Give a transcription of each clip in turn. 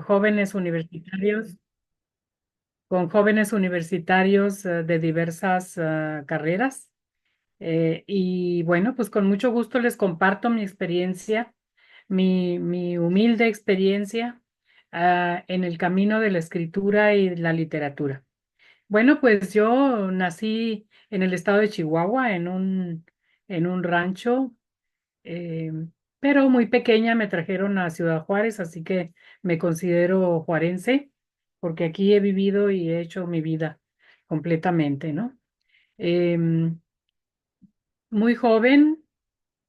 jóvenes universitarios, con jóvenes universitarios de diversas carreras. Y bueno, pues con mucho gusto les comparto mi experiencia, mi humilde experiencia en el camino de la escritura y la literatura. Bueno, pues yo nací en el estado de Chihuahua, en un rancho, eh, pero muy pequeña me trajeron a Ciudad Juárez, así que me considero juarense, porque aquí he vivido y he hecho mi vida completamente, ¿no? Em, Muy joven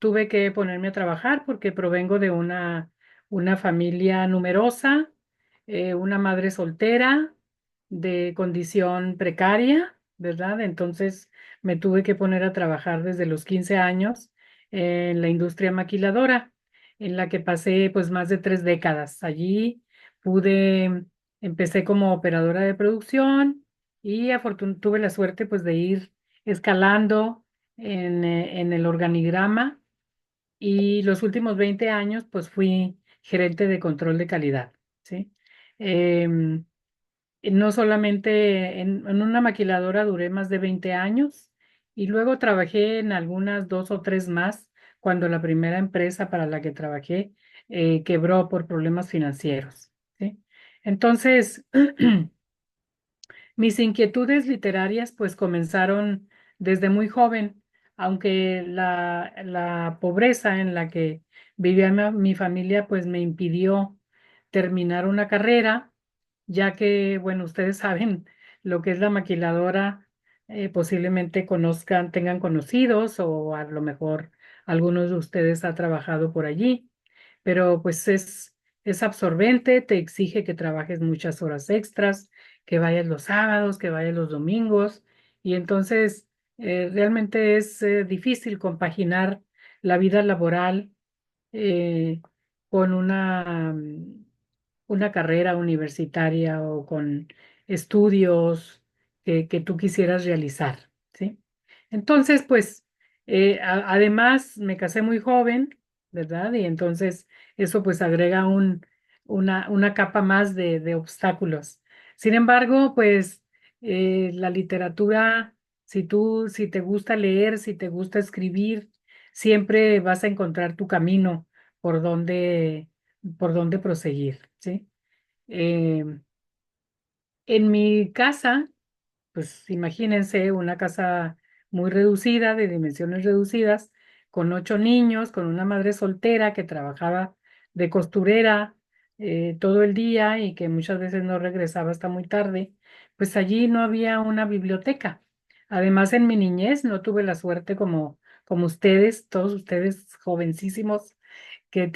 tuve que ponerme a trabajar porque provengo de una familia numerosa, una madre soltera de condición precaria, ¿verdad? Entonces me tuve que poner a trabajar desde los 15 años en la industria maquiladora, en la que pasé pues más de 3 décadas. Allí pude, empecé como operadora de producción y tuve la suerte pues de ir escalando en el organigrama y los últimos 20 años pues fui gerente de control de calidad, ¿sí? Em, no solamente en una maquiladora duré más de 20 años y luego trabajé en algunas dos o tres más cuando la primera empresa para la que trabajé quebró por problemas financieros, ¿sí? Entonces, mis inquietudes literarias pues comenzaron desde muy joven, aunque la pobreza en la que vivía mi familia pues me impidió terminar una carrera, ya que, bueno, ustedes saben lo que es la maquiladora, posiblemente conozcan, tengan conocidos o a lo mejor algunos de ustedes ha trabajado por allí, pero pues es absorbente, te exige que trabajes muchas horas extras, que vayas los sábados, que vayas los domingos, y entonces realmente es difícil compaginar la vida laboral eh, con una carrera universitaria o con estudios que tú quisieras realizar, ¿sí? Entonces, pues, además me casé muy joven, ¿verdad? Y entonces eso pues agrega una capa más de obstáculos. Sin embargo, pues la literatura, si te gusta leer, si te gusta escribir, siempre vas a encontrar tu camino por dónde, por dónde proseguir, ¿sí? Eh, en mi casa, pues imagínense una casa muy reducida, de dimensiones reducidas, con 8 niños, con una madre soltera que trabajaba de costurera todo el día y que muchas veces no regresaba hasta muy tarde, pues allí no había una biblioteca. Además, en mi niñez no tuve la suerte como ustedes, todos ustedes jovencísimos, que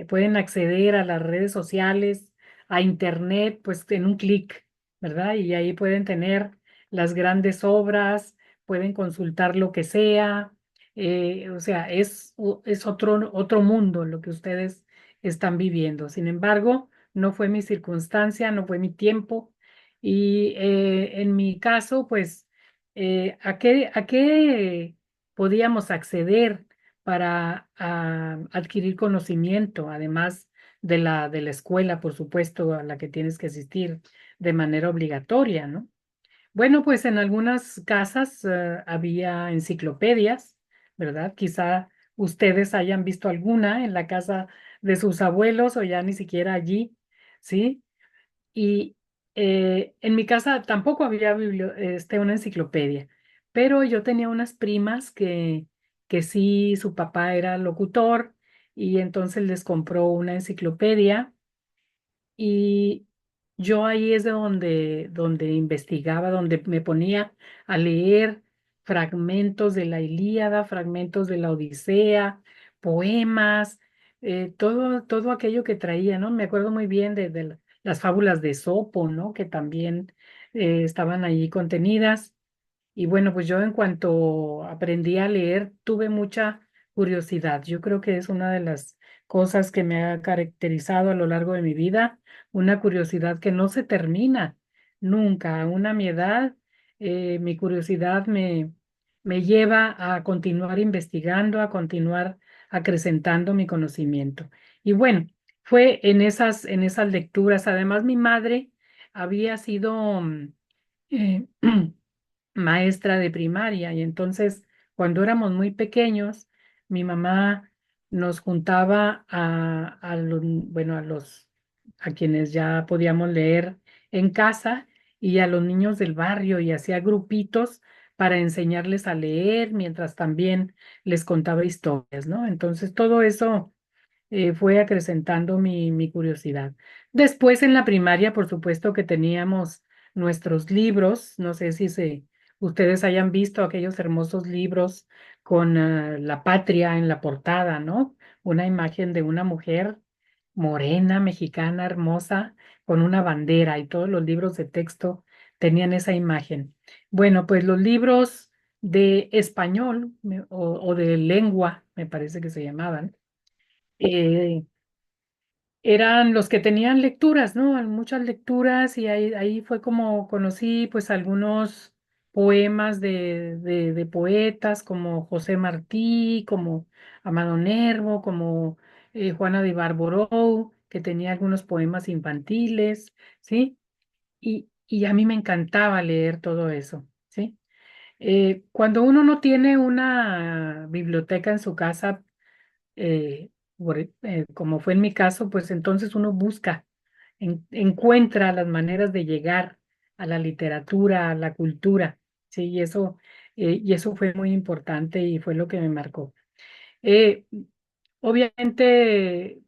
pueden acceder a las redes sociales, a internet, pues en un clic, ¿verdad? Y ahí pueden tener las grandes obras, pueden consultar lo que sea, o sea, es otro mundo lo que ustedes están viviendo. Sin embargo, no fue mi circunstancia, no fue mi tiempo. Y en mi caso, pues, a qué podíamos acceder para adquirir conocimiento, además de la escuela, por supuesto, a la que tienes que asistir de manera obligatoria, ¿no? Bueno, pues en algunas casas había enciclopedias, ¿verdad? Quizá ustedes hayan visto alguna en la casa de sus abuelos o ya ni siquiera allí, ¿sí? Y en mi casa tampoco había una enciclopedia, pero yo tenía unas primas que sí, su papá era locutor y entonces les compró una enciclopedia y yo ahí es de donde investigaba, donde me ponía a leer fragmentos de la Ilíada, fragmentos de la Odisea, poemas, todo aquello que traía, ¿no? Me acuerdo muy bien de las fábulas de Esopo, ¿no? Que también estaban allí contenidas. Y bueno, pues yo en cuanto aprendí a leer, tuve mucha curiosidad. Yo creo que es una de las cosas que me ha caracterizado a lo largo de mi vida, una curiosidad que no se termina nunca. Aún a mi edad, mi curiosidad me lleva a continuar investigando, a continuar acrecentando mi conocimiento. Y bueno, fue en esas lecturas. Además, mi madre había sido eh, maestra de primaria y entonces cuando éramos muy pequeños, mi mamá nos juntaba bueno, a quienes ya podíamos leer en casa y a los niños del barrio y hacía grupitos para enseñarles a leer mientras también les contaba historias, ¿no? Entonces todo eso fue acrecentando mi curiosidad. Después en la primaria, por supuesto que teníamos nuestros libros, no sé si ustedes hayan visto aquellos hermosos libros con la patria en la portada, ¿no? Una imagen de una mujer morena, mexicana, hermosa, con una bandera y todos los libros de texto tenían esa imagen. Bueno, pues los libros de español o de lengua, me parece que se llamaban, eh, eran los que tenían lecturas, ¿no? Muchas lecturas y ahí fue como conocí pues algunos poemas de poetas como José Martí, como Amado Nervo, como Juana de Barborou, que tenía algunos poemas infantiles, ¿sí? Y a mí me encantaba leer todo eso, ¿sí? Cuando uno no tiene una biblioteca en su casa, eh, como fue en mi caso, pues entonces uno busca, encuentra las maneras de llegar a la literatura, a la cultura, ¿sí? Y eso fue muy importante y fue lo que me marcó. Eh, Obviamente,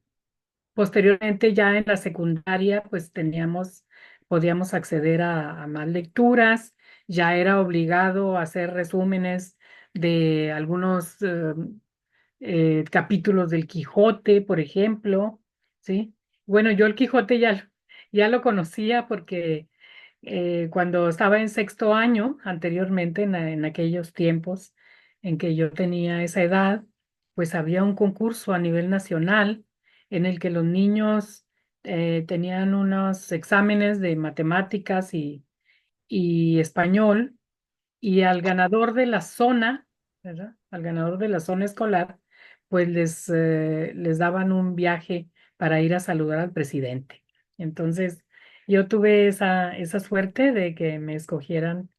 posteriormente ya en la secundaria, pues podíamos acceder a más lecturas, ya era obligado a hacer resúmenes de algunos capítulos del Quijote, por ejemplo, ¿sí? Bueno, yo el Quijote ya lo conocía porque cuando estaba en sexto año, anteriormente, en aquellos tiempos en que yo tenía esa edad, pues había un concurso a nivel nacional en el que los niños tenían unos exámenes de matemáticas y español y al ganador de la zona, ¿verdad? Al ganador de la zona escolar, pues les daban un viaje para ir a saludar al presidente. Entonces, yo tuve esa suerte de que me escogieran,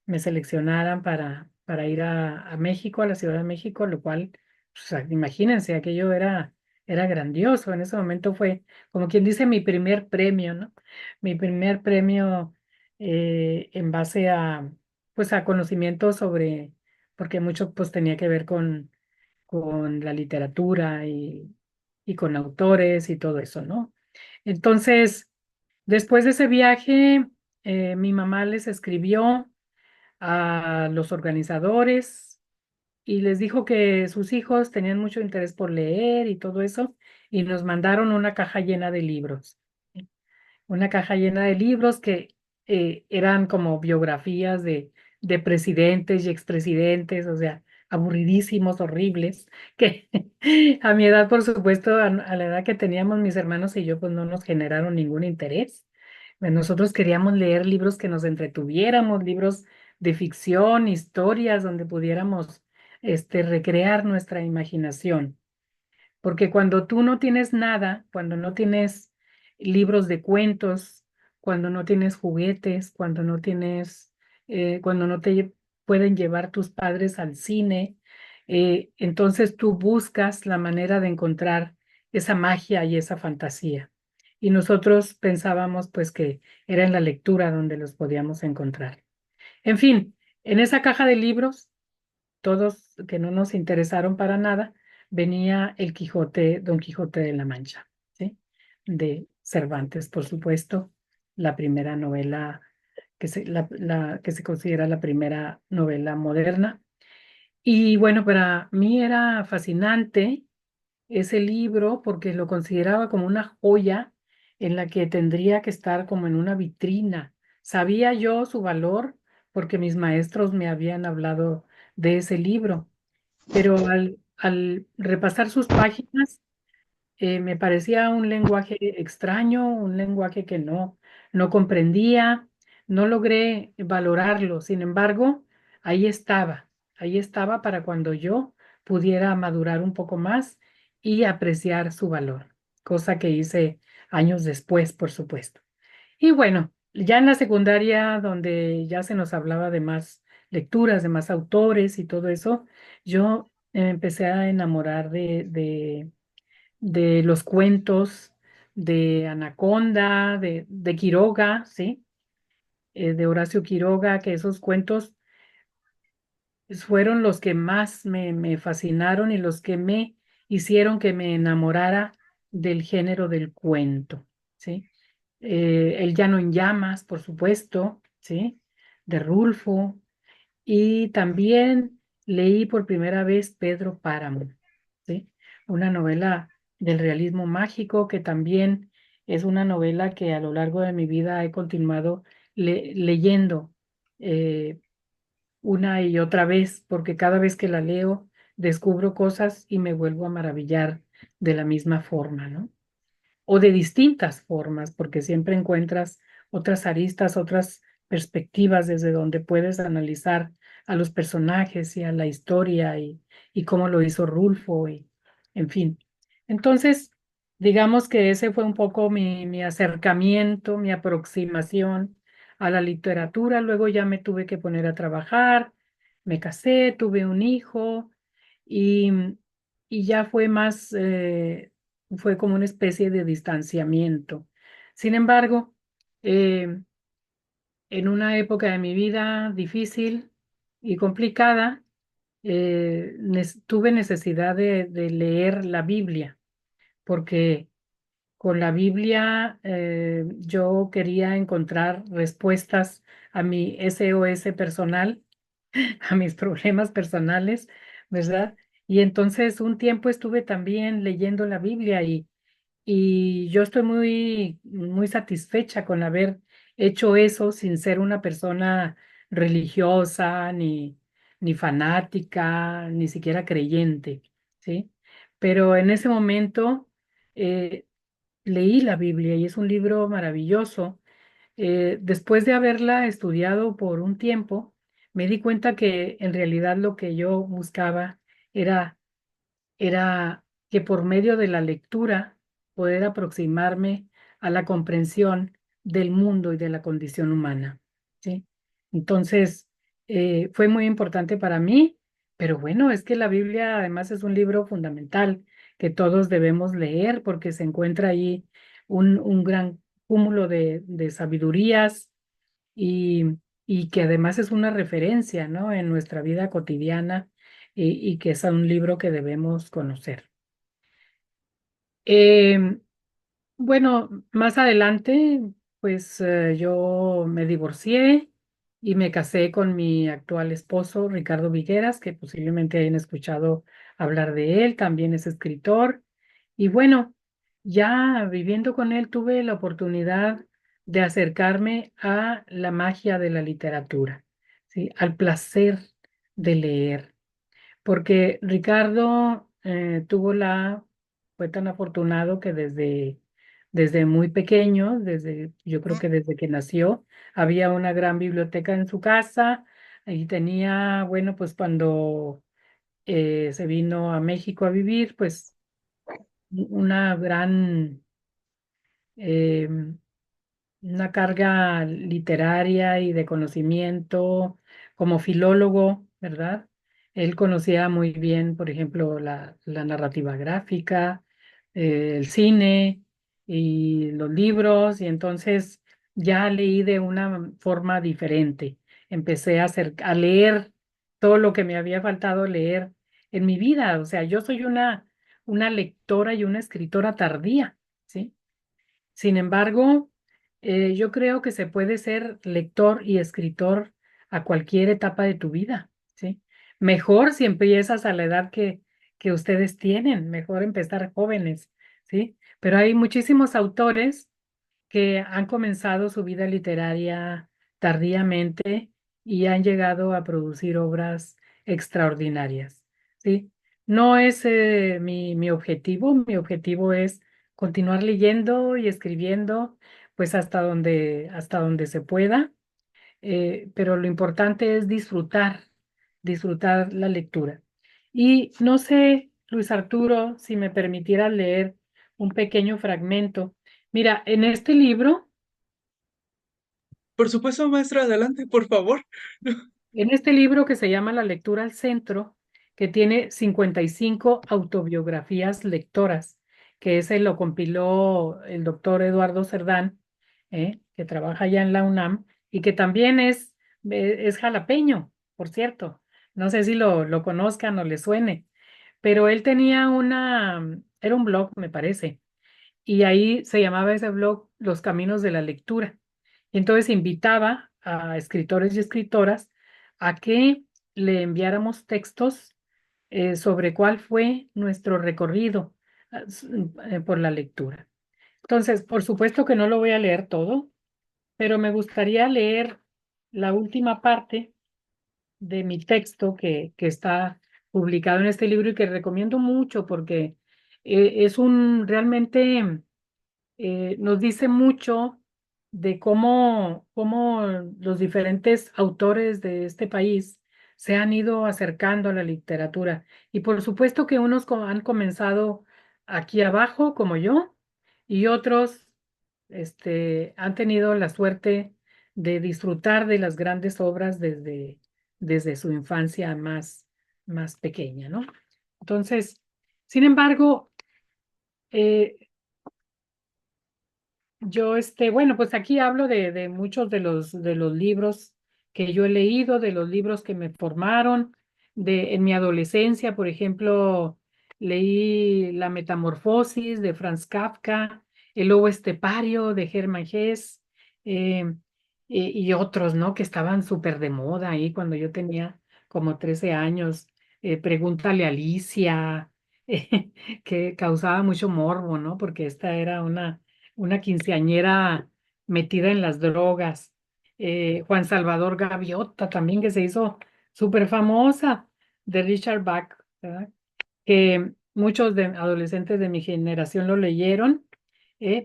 me seleccionaran para ir a México, a la Ciudad de México, lo cual, pues, imagínense, aquello era grandioso. En ese momento fue, como quien dice, mi primer premio, ¿no? Mi primer premio en base pues, a conocimientos porque mucho pues tenía que ver con la literatura y con autores y todo eso, ¿no? Entonces, después de ese viaje, mi mamá les escribió a los organizadores y les dijo que sus hijos tenían mucho interés por leer y todo eso, y nos mandaron una caja llena de libros, una caja llena de libros que eran como biografías de presidentes y expresidentes, o sea, aburridísimos, horribles, que a mi edad, por supuesto, a la edad que teníamos mis hermanos y yo, pues no nos generaron ningún interés. Pues, nosotros queríamos leer libros que nos entretuviéramos, libros de ficción, historias donde pudiéramos recrear nuestra imaginación. Porque cuando tú no tienes nada, cuando no tienes libros de cuentos, cuando no tienes juguetes, cuando no te pueden llevar tus padres al cine, entonces tú buscas la manera de encontrar esa magia y esa fantasía. Y nosotros pensábamos pues que era en la lectura donde los podíamos encontrar. En fin, en esa caja de libros todos que no nos interesaron para nada, venía el Quijote, Don Quijote de la Mancha, ¿sí? De Cervantes, por supuesto, la primera novela que se considera la primera novela moderna. Y bueno, para mí era fascinante ese libro porque lo consideraba como una joya en la que tendría que estar como en una vitrina. Sabía yo su valor porque mis maestros me habían hablado de ese libro, pero al repasar sus páginas me parecía un lenguaje extraño, un lenguaje que no comprendía, no logré valorarlo. Sin embargo, ahí ahí estaba para cuando yo pudiera madurar un poco más y apreciar su valor. cosa que hice años después, por supuesto. Y bueno, ya en la secundaria, donde ya se nos hablaba de más lecturas, de más autores y todo eso, yo empecé a enamorar de los cuentos de Anaconda, de Quiroga, ¿sí? De Horacio Quiroga, que esos cuentos fueron los que más me fascinaron y los que me hicieron que me enamorara del género del cuento, ¿sí? El Llano en Llamas, por supuesto, ¿sí? De Rulfo. Y también leí por primera vez Pedro Páramo, ¿sí? Una novela del realismo mágico que también es una novela que a lo largo de mi vida he continuado leyendo. eh, una y otra vez, porque cada vez que la leo descubro cosas y me vuelvo a maravillar de la misma forma, ¿no? O de distintas formas, porque siempre encuentras otras aristas, otras perspectivas desde donde puedes analizar a los personajes y a la historia y cómo lo hizo Rulfo y en fin. Entonces, digamos que ese fue un poco mi acercamiento, mi aproximación a la literatura. Luego ya me tuve que poner a trabajar, me casé, tuve un hijo y, y ya fue más, fue como una especie de distanciamiento. Sin embargo, eh, en una época de mi vida difícil y complicada, tuve necesidad de leer la Biblia, porque con la Biblia yo quería encontrar respuestas a mi SOS personal, a mis problemas personales, ¿verdad? Y entonces un tiempo estuve también leyendo la Biblia y yo estoy muy satisfecha con haber hecho eso sin ser una persona religiosa, ni fanática, ni siquiera creyente, ¿sí? Pero en ese momento eh, leí la Biblia y es un libro maravilloso. Después de haberla estudiado por un tiempo, me di cuenta que en realidad lo que yo buscaba era era que por medio de la lectura poder aproximarme a la comprensión del mundo y de la condición humana, ¿sí? Entonces, fue muy importante para mí, pero bueno, es que la Biblia además es un libro fundamental que todos debemos leer porque se encuentra ahí un gran cúmulo de sabidurías y, y que además es una referencia, ¿no? En nuestra vida cotidiana y que es un libro que debemos conocer. Em, bueno, más adelante, pues yo me divorcié y me casé con mi actual esposo, Ricardo Vigueras, que posiblemente hayan escuchado hablar de él, también es escritor. Y bueno, ya viviendo con él tuve la oportunidad de acercarme a la magia de la literatura, ¿sí? Al placer de leer porque Ricardo fue tan afortunado que desde muy pequeño, yo creo que desde que nació, había una gran biblioteca en su casa y tenía, bueno, pues cuando se vino a México a vivir, pues una gran, em, una carga literaria y de conocimiento como filólogo, ¿verdad? Él conocía muy bien, por ejemplo, la narrativa gráfica, el cine y los libros, y entonces ya leí de una forma diferente. Empecé a leer todo lo que me había faltado leer en mi vida. O sea, yo soy una lectora y una escritora tardía, ¿sí? Sin embargo, yo creo que se puede ser lector y escritor a cualquier etapa de tu vida, ¿sí? Mejor si empiezas a la edad que ustedes tienen, mejor empezar jóvenes, ¿sí? Pero hay muchísimos autores que han comenzado su vida literaria tardíamente y han llegado a producir obras extraordinarias, ¿sí? No es mi objetivo es continuar leyendo y escribiendo, pues hasta donde se pueda, pero lo importante es disfrutar la lectura. Y no sé, Luis Arturo, si me permitiera leer un pequeño fragmento. Mira, en este libro, Por supuesto, maestra, adelante, por favor. en este libro que se llama La lectura al centro, que tiene 55 autobiografías lectoras, que ese lo compiló el doctor Eduardo Cerdán, que trabaja allá en la UNAM y que también es jalapeño, por cierto. No sé si lo conozcan o le suene, pero él tenía era un blog, me parece, y ahí se llamaba ese blog Los Caminos de la Lectura. Y entonces invitaba a escritores y escritoras a que le enviáramos textos sobre cuál fue nuestro recorrido por la lectura. Entonces, por supuesto que no lo voy a leer todo, pero me gustaría leer la última parte de mi texto que está publicado en este libro y que recomiendo mucho porque es un realmente nos dice mucho de cómo los diferentes autores de este país se han ido acercando a la literatura. Y por supuesto que unos han comenzado aquí abajo, como yo, y otros han tenido la suerte de disfrutar de las grandes obras desde su infancia más pequeña, ¿no? Entonces, sin embargo, eh, yo, bueno, pues aquí hablo de muchos de los libros que yo he leído, de los libros que me formaron, en mi adolescencia, por ejemplo, leí La Metamorfosis de Franz Kafka, El Lobo Estepario de Hermann Hesse, eh, y otros, ¿no? Que estaban súper de moda ahí cuando yo tenía como 13 años. Pregúntale a Alicia, que causaba mucho morbo, ¿no? Porque esta era una quinceañera metida en las drogas. Juan Salvador Gaviota también, que se hizo súper famosa, de Richard Bach, ¿verdad? Que muchos de adolescentes de mi generación lo leyeron,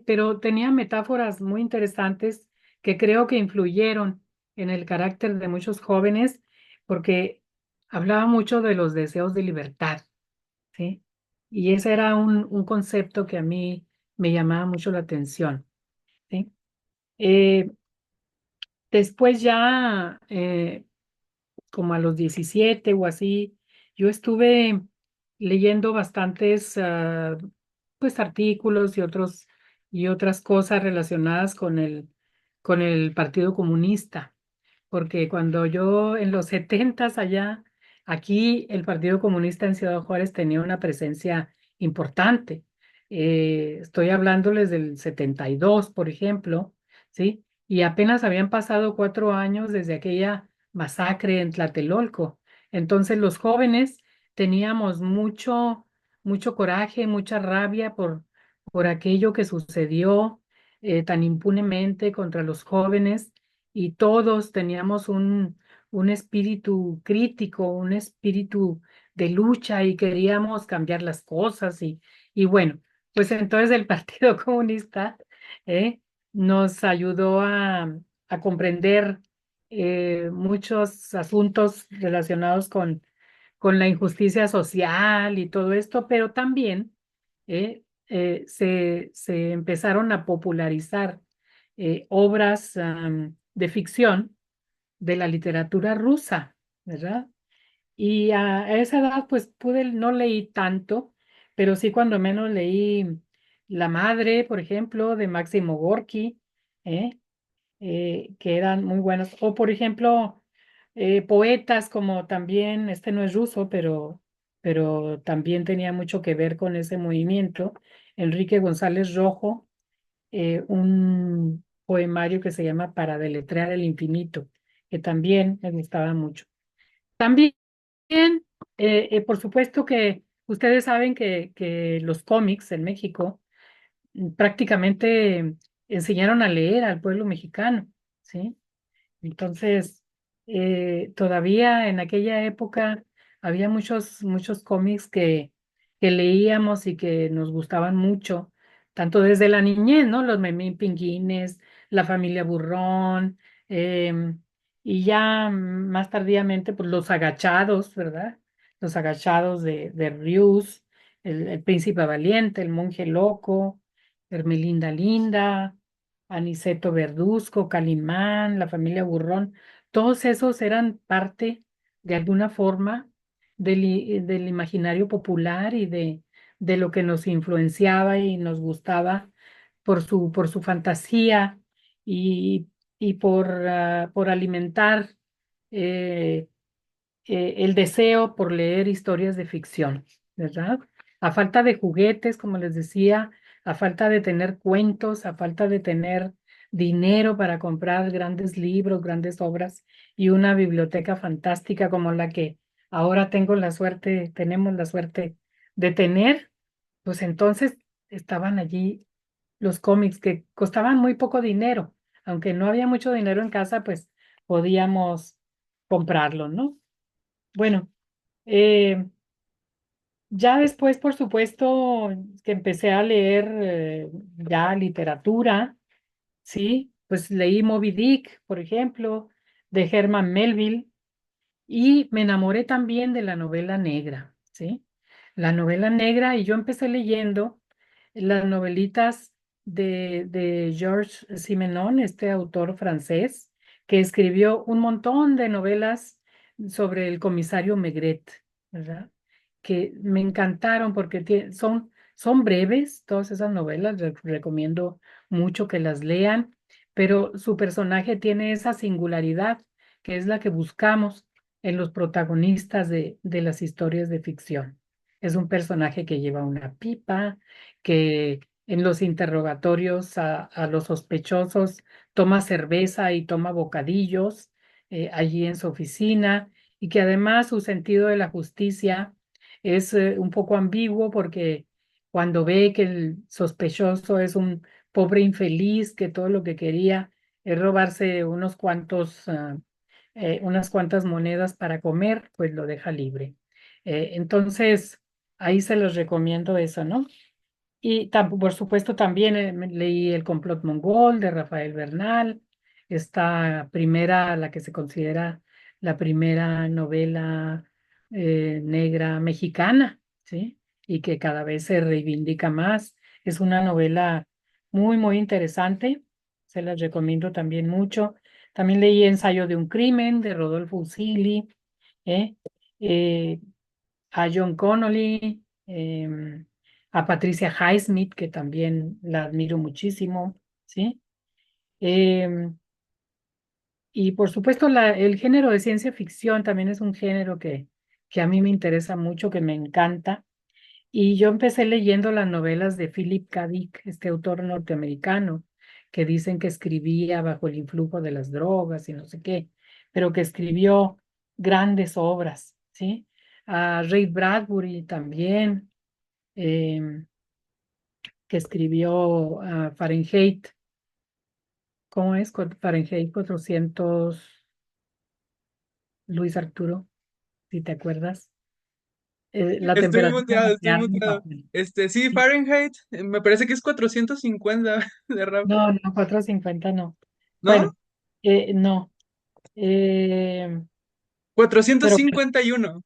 pero tenía metáforas muy interesantes que creo que influyeron en el carácter de muchos jóvenes, porque hablaba mucho de los deseos de libertad, ¿sí? Y ese era un concepto que a mí me llamaba mucho la atención, ¿sí? Eh, Después ya, como a los 17 o así, yo estuve leyendo bastantes, pues, artículos y otras cosas relacionadas con el Partido Comunista, porque cuando yo en los setentas allá, aquí el Partido Comunista en Ciudad Juárez tenía una presencia importante. Estoy hablándoles del 72, por ejemplo, ¿sí? Y apenas habían pasado 4 años desde aquella masacre en Tlatelolco. Entonces los jóvenes teníamos mucho coraje, mucha rabia por aquello que sucedió tan impunemente contra los jóvenes y todos teníamos un espíritu crítico, un espíritu de lucha y queríamos cambiar las cosas y bueno, pues entonces el Partido Comunista eh, nos ayudó a comprender muchos asuntos relacionados con la injusticia social y todo esto, pero también se empezaron a popularizar obras de ficción de la literatura rusa, ¿verdad? Y a esa edad, pues no leí tanto, pero sí cuando menos leí La Madre, por ejemplo, de Máximo Gorki, ¿eh? Que eran muy buenos. O, por ejemplo, poetas como también, este no es ruso, pero también tenía mucho que ver con ese movimiento. Enrique González Rojo, un poemario que se llama Para deletrear el infinito, que también me gustaba mucho. También, por supuesto que ustedes saben que los cómics en México prácticamente enseñaron a leer al pueblo mexicano, ¿sí? Entonces, todavía en aquella época había muchos cómics que leíamos y que nos gustaban mucho, tanto desde la niñez, ¿no? Los Memín Pingüines, La Familia Burrón, y ya más tardíamente, pues Los Agachados, ¿verdad? Los Agachados de Rius, el Príncipe Valiente, El Monje Loco, Hermelinda Linda, Aniceto Verduzco, Calimán, La Familia Burrón, todos esos eran parte de alguna forma del imaginario popular y de lo que nos influenciaba y nos gustaba por su fantasía y, y por alimentar eh, el deseo por leer historias de ficción, ¿verdad? A falta de juguetes, como les decía, a falta de tener cuentos, a falta de tener dinero para comprar grandes libros, grandes obras y una biblioteca fantástica como la que ahora tenemos la suerte de tener, pues entonces estaban allí los cómics que costaban muy poco dinero, aunque no había mucho dinero en casa, pues podíamos comprarlo, ¿no? Bueno, eh, ya después, por supuesto, que empecé a leer ya literatura, ¿sí? Pues leí Moby Dick, por ejemplo, de Herman Melville, y me enamoré también de la novela negra, ¿sí? La novela negra, y yo empecé leyendo las novelitas de Georges Simenon, este autor francés, que escribió un montón de novelas sobre el comisario Maigret, ¿verdad? Que me encantaron porque son breves, todas esas novelas, recomiendo mucho que las lean, pero su personaje tiene esa singularidad que es la que buscamos en los protagonistas de las historias de ficción. Es un personaje que lleva una pipa, que en los interrogatorios a los sospechosos toma cerveza y toma bocadillos allí en su oficina, y que además su sentido de la justicia es un poco ambiguo porque cuando ve que el sospechoso es un pobre infeliz que todo lo que quería es robarse unas cuantas monedas para comer, pues lo deja libre. Entonces, ahí se los recomiendo eso, ¿no? Y por supuesto también leí El complot mongol de Rafael Bernal, esta primera, la que se considera la primera novela negra mexicana, ¿sí? Y que cada vez se reivindica más. Es una novela muy, muy interesante, se las recomiendo también mucho. También leí Ensayo de un crimen de Rodolfo Usili, ¿eh? Eh, a John Connolly, a Patricia Highsmith, que también la admiro muchísimo, ¿sí? Em, y por supuesto, el género de ciencia ficción también es un género que a mí me interesa mucho, que me encanta. Y yo empecé leyendo las novelas de Philip K. Dick, este autor norteamericano, que dicen que escribía bajo el influjo de las drogas y no sé qué, pero que escribió grandes obras, ¿sí? A Ray Bradbury también, em, que escribió Fahrenheit, ¿cómo es? Fahrenheit 400, Luis Arturo, si te acuerdas. La temperatura de la Estoy Tierra en muteado. papel. Sí, Sí. Fahrenheit, me parece que es 450 de rap, No, no, 450 no. ¿no? Bueno, no. Eh, cuatrocientos pero cincuenta y uno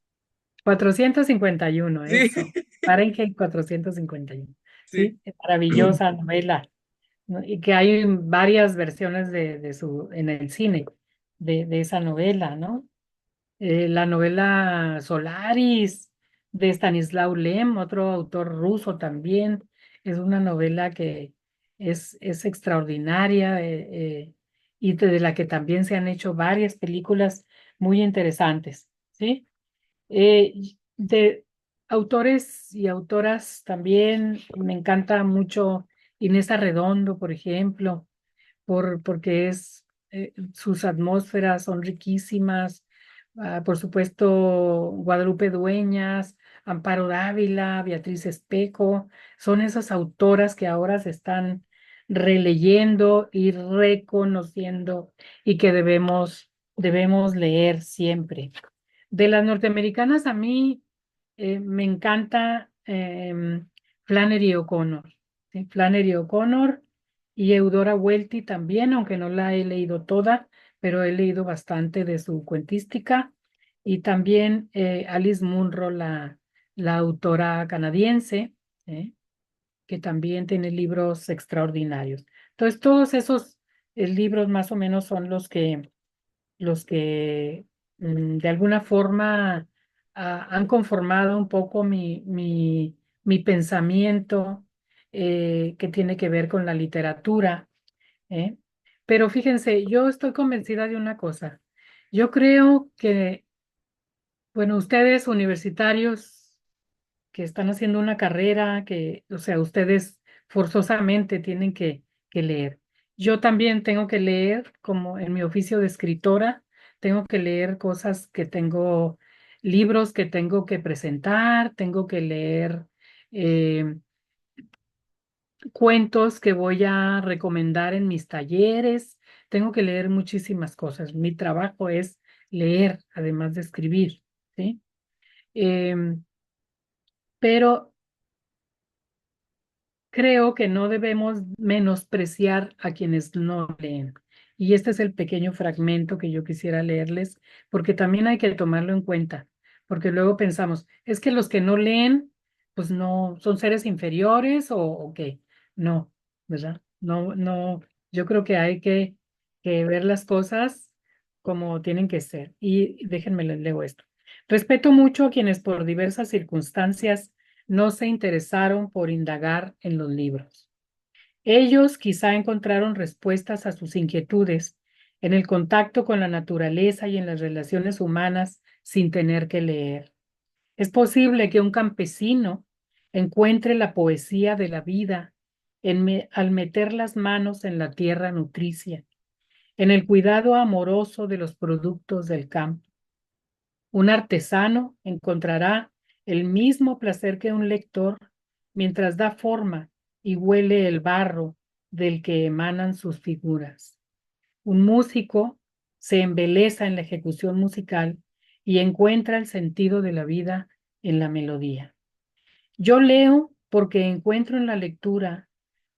451 Sí, eso. Fahrenheit 451. sí. Sí, es maravillosa novela, ¿no? Y que hay varias versiones en el cine de esa novela, ¿no? La novela Solaris de Stanislaw Lem, otro autor ruso también, es una novela que es extraordinaria y de la que también se han hecho varias películas muy interesantes, ¿sí? De autores y autoras también me encanta mucho Inés Arredondo, por ejemplo, porque sus atmósferas son riquísimas. Por supuesto, Guadalupe Dueñas, Amparo Dávila, Beatriz Espejo, son esas autoras que ahora se están releyendo y reconociendo y que debemos leer siempre. De las norteamericanas, a mí me encanta Flannery O'Connor. ¿Sí? Flannery O'Connor y Eudora Welty también, aunque no la he leído toda, pero he leído bastante de su cuentística. Y también Alice Munro, la autora canadiense, ¿eh? Que también tiene libros extraordinarios. Entonces, todos esos libros más o menos son los que de alguna forma han conformado un poco mi pensamiento que tiene que ver con la literatura, ¿eh? Pero fíjense, yo estoy convencida de una cosa. Yo creo que, bueno, ustedes universitarios que están haciendo una carrera, que, o sea, ustedes forzosamente tienen que leer. Yo también tengo que leer, como en mi oficio de escritora, tengo que leer cosas que tengo, libros que tengo que presentar, tengo que leer eh, cuentos que voy a recomendar en mis talleres, tengo que leer muchísimas cosas. Mi trabajo es leer, además de escribir, ¿sí? Em, pero creo que no debemos menospreciar a quienes no leen. Y este es el pequeño fragmento que yo quisiera leerles, porque también hay que tomarlo en cuenta, porque luego pensamos, es que los que no leen, pues no, son seres inferiores o qué. No, ¿verdad? No, no, yo creo que hay que ver las cosas como tienen que ser. Y déjenme les leo esto. Respeto mucho a quienes por diversas circunstancias no se interesaron por indagar en los libros. Ellos quizá encontraron respuestas a sus inquietudes en el contacto con la naturaleza y en las relaciones humanas sin tener que leer. Es posible que un campesino encuentre la poesía de la vida al meter las manos en la tierra nutricia, en el cuidado amoroso de los productos del campo. Un artesano encontrará el mismo placer que un lector mientras da forma y huele el barro del que emanan sus figuras. Un músico se embeleza en la ejecución musical y encuentra el sentido de la vida en la melodía. Yo leo porque encuentro en la lectura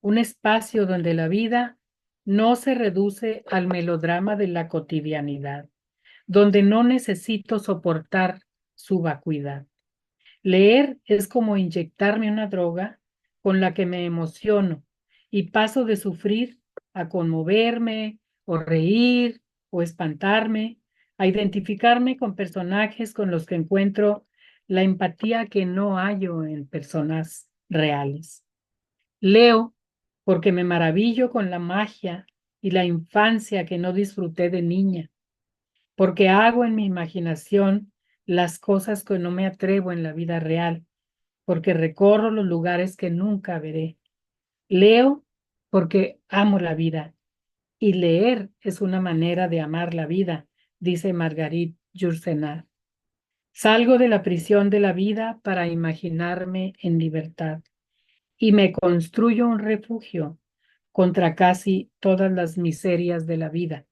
un espacio donde la vida no se reduce al melodrama de la cotidianidad, donde no necesito soportar su vacuidad. Leer es como inyectarme una droga con la que me emociono y paso de sufrir a conmoverme o reír o espantarme, a identificarme con personajes con los que encuentro la empatía que no hallo en personas reales. Leo porque me maravillo con la magia y la infancia que no disfruté de niña, porque hago en mi imaginación las cosas que no me atrevo en la vida real, porque recorro los lugares que nunca veré. Leo porque amo la vida y leer es una manera de amar la vida, dice Marguerite Yourcenar. Salgo de la prisión de la vida para imaginarme en libertad y me construyo un refugio contra casi todas las miserias de la vida,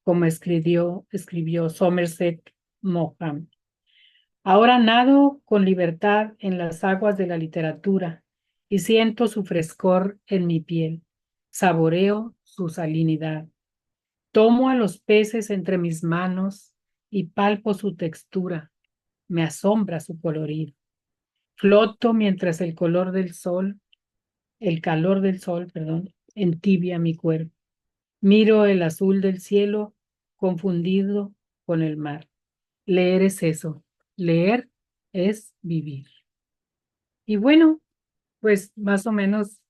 como escribió Somerset Maugham. Ahora nado con libertad en las aguas de la literatura y siento su frescor en mi piel. Saboreo su salinidad. Tomo a los peces entre mis manos y palpo su textura. Me asombra su colorido. Floto mientras el calor del sol, perdón, entibia mi cuerpo. Miro el azul del cielo confundido con el mar. Leer es eso. Leer es vivir. Y bueno, pues más o menos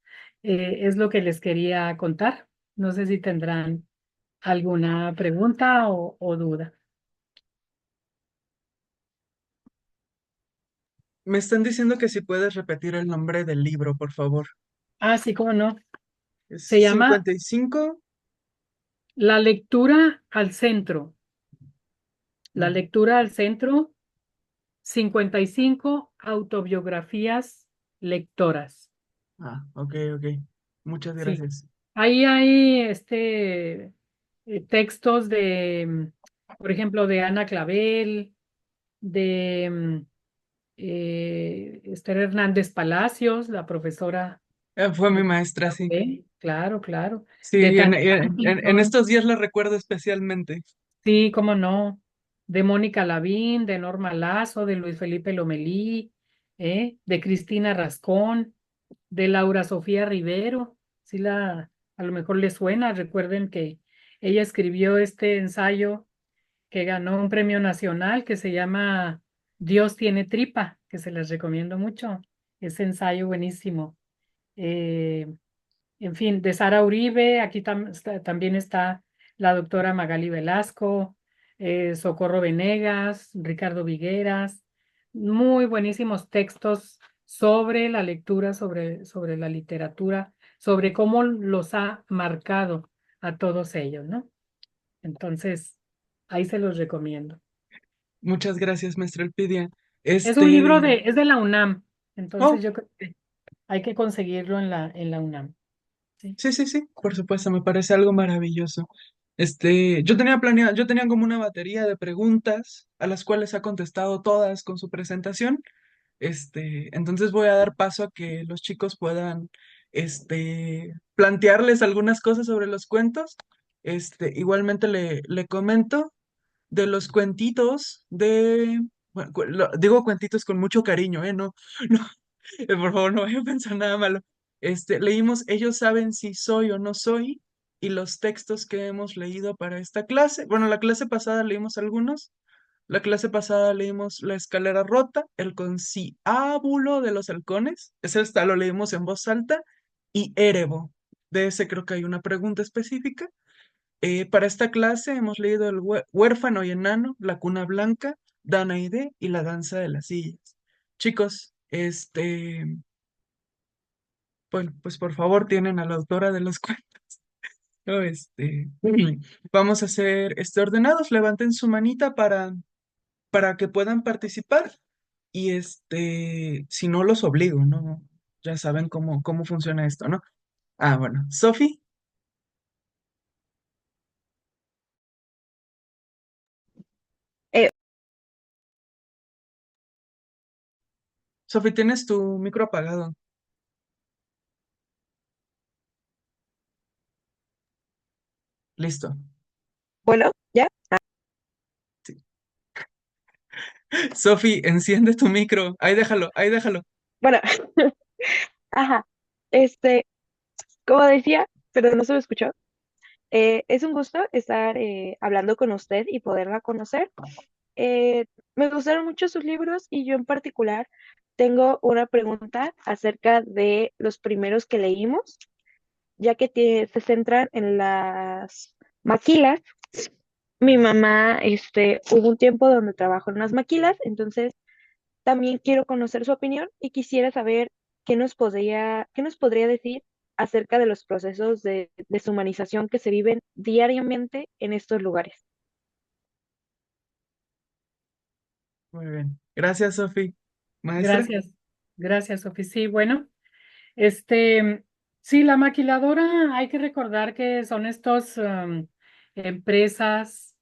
es lo que les quería contar. No sé si tendrán alguna pregunta o duda. Me están diciendo que si puedes repetir el nombre del libro, por favor. Ah, sí, cómo no. Es Se llama 55. La lectura al centro. La Mm. lectura al centro, 55 autobiografías lectoras. Ah, ok, ok. Muchas Sí. gracias. Ahí hay textos por ejemplo, de Ana Clavel, de Esther Hernández Palacios, la profesora Fue mi de maestra, sí. claro, claro. De Sí, Tania en Hamilton, estos días la recuerdo especialmente. sí, cómo no. De Mónica Lavín, de Norma Lazo, de Luis Felipe Lomelí. de Cristina Rascón, de Laura Sofía Rivero, sí a lo mejor le suena, recuerden que ella escribió este ensayo que ganó un premio nacional que se llama Dios tiene tripa, que se les recomiendo mucho, ese ensayo buenísimo. Eh, en fin, de Sara Uribe, aquí también está la doctora Magali Velasco, Socorro Venegas, Ricardo Vigueras, muy buenísimos textos sobre la lectura, sobre la literatura, sobre cómo los ha marcado a todos ellos, ¿no? Entonces, ahí se los recomiendo. Muchas gracias, maestra Elpidia. Es un libro Este, es de la UNAM, oh, entonces yo creo que hay que conseguirlo en la UNAM. Sí. sí, sí, sí, por supuesto, me parece algo maravilloso. Yo tenía como una batería de preguntas a las cuales ha contestado todas con su presentación. Entonces voy a dar paso a que los chicos puedan, plantearles algunas cosas sobre los cuentos. Igualmente le comento de los cuentitos bueno, digo cuentitos con mucho cariño, ¿eh? No, no, por favor, no vayan a pensar nada malo. Leímos Ellos saben si soy o no soy y los textos que hemos leído para esta clase. Bueno, la clase pasada leímos algunos. La clase pasada leímos La escalera rota, El conciliábulo de los halcones. Ese está, lo leímos en voz alta. Y Erebo. De ese creo que hay una pregunta específica. Para esta clase hemos leído El huérfano y enano, La cuna blanca, Danaide y La danza de las sillas. Chicos, bueno, pues por favor tienen a la autora de los cuentos, ¿no? Vamos a hacer ordenados. Levanten su manita para que puedan participar. Y si no los obligo, ¿no? Ya saben cómo funciona esto, ¿no? Ah, bueno. Sofi, Eh, Sofi, tienes tu micro apagado. Listo. bueno, ya. Sí. Sofi, enciende tu micro. Ahí déjalo, ahí déjalo. Bueno, ajá. Este, como decía, pero no se me escuchó. Es un gusto estar hablando con usted y poderla conocer. Eh, Me gustaron mucho sus libros y yo en particular tengo una pregunta acerca de los primeros que leímos, ya que se centran en las maquilas. Mi mamá, hubo un tiempo donde trabajó en las maquilas, entonces también quiero conocer su opinión y quisiera saber qué nos podría decir acerca de los procesos de deshumanización que se viven diariamente en estos lugares. Muy bien. Gracias, Sofi. Maestra. Gracias, gracias, Sofía. Sí, bueno, este, sí, la maquiladora, hay que recordar que son estos empresas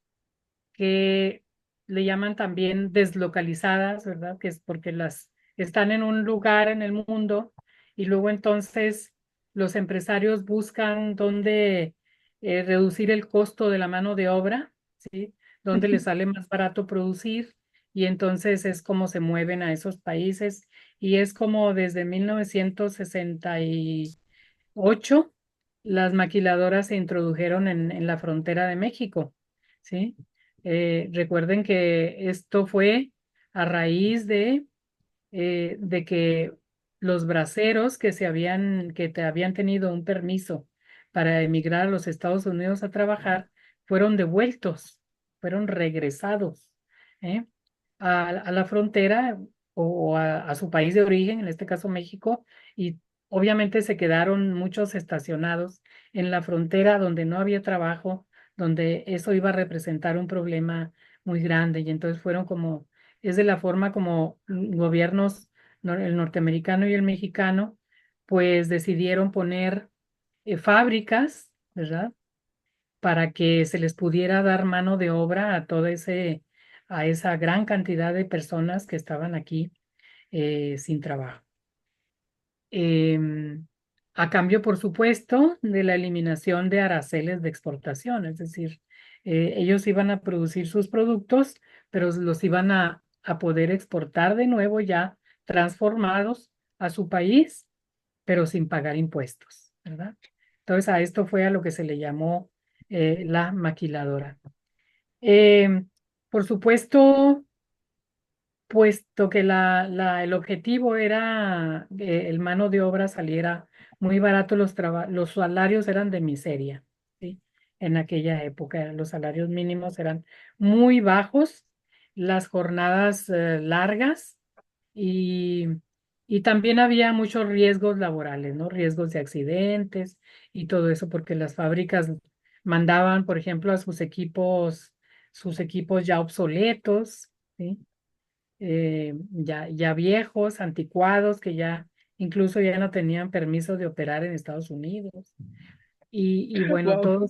que le llaman también deslocalizadas, ¿verdad? Que es porque las están en un lugar en el mundo y luego entonces los empresarios buscan dónde reducir el costo de la mano de obra, ¿sí? Dónde les sale más barato producir y entonces es como se mueven a esos países y es como desde 1968 las maquiladoras se introdujeron en la frontera de México, ¿sí? Recuerden que esto fue a raíz de que los braceros que te habían tenido un permiso para emigrar a los Estados Unidos a trabajar, fueron devueltos, fueron regresados, ¿eh? A la frontera o a su país de origen, en este caso México, y obviamente se quedaron muchos estacionados en la frontera donde no había trabajo, donde eso iba a representar un problema muy grande, y entonces fueron como es de la forma como gobiernos, el norteamericano y el mexicano, pues decidieron poner fábricas, ¿verdad? Para que se les pudiera dar mano de obra a esa gran cantidad de personas que estaban aquí sin trabajo. Em, a cambio, por supuesto, de la eliminación de aranceles de exportación, es decir, ellos iban a producir sus productos, pero los iban a poder exportar de nuevo ya transformados a su país, pero sin pagar impuestos, ¿verdad? Entonces a esto fue a lo que se le llamó la maquiladora. Eh, por supuesto, puesto que el objetivo era que el mano de obra saliera muy barato, los salarios eran de miseria, ¿sí? En aquella época los salarios mínimos eran muy bajos, las jornadas largas y, y también había muchos riesgos laborales, ¿no? Riesgos de accidentes y todo eso, porque las fábricas mandaban, por ejemplo, a sus equipos ya obsoletos, ¿sí? Ya viejos, anticuados, que ya incluso ya no tenían permiso de operar en Estados Unidos. Y bueno, Wow.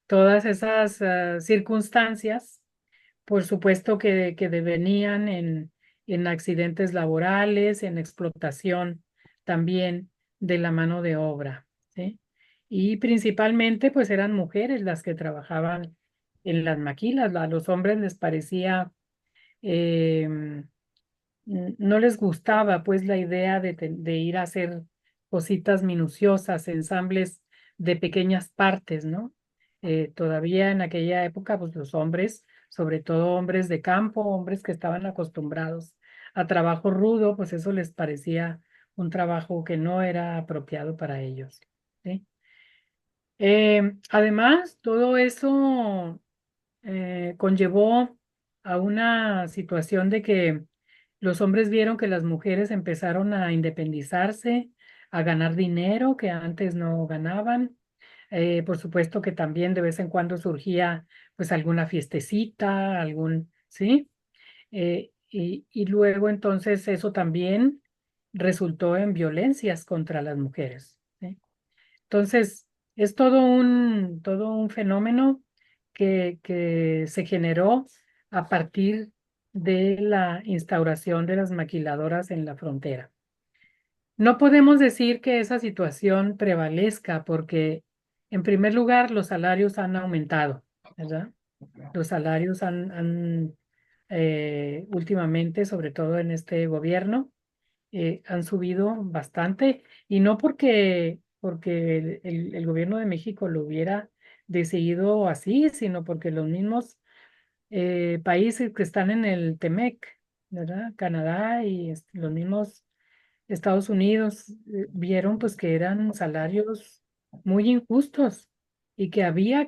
todas esas circunstancias, por supuesto que devenían en accidentes laborales, en explotación también de la mano de obra, ¿sí? Y principalmente pues eran mujeres las que trabajaban en las maquilas. A los hombres les parecía em, no les gustaba pues la idea de ir a hacer cositas minuciosas, ensambles de pequeñas partes, ¿no? Todavía en aquella época, pues los hombres, sobre todo hombres de campo, hombres que estaban acostumbrados a trabajo rudo, pues eso les parecía un trabajo que no era apropiado para ellos, ¿sí? Además, todo eso conllevó a una situación de que los hombres vieron que las mujeres empezaron a independizarse, a ganar dinero que antes no ganaban. Por supuesto que también de vez en cuando surgía pues alguna fiestecita, ¿sí? Y luego entonces eso también resultó en violencias contra las mujeres, ¿sí? Entonces, es todo un fenómeno que se generó a partir de la instauración de las maquiladoras en la frontera. No podemos decir que esa situación prevalezca porque, en primer lugar, los salarios han aumentado, ¿verdad? Los salarios últimamente, sobre todo en este gobierno, han subido bastante y no porque el gobierno de México lo hubiera decidido así, sino porque los mismos países que están en el TEMEC, ¿verdad? Canadá y los mismos Estados Unidos vieron pues que eran salarios muy injustos y que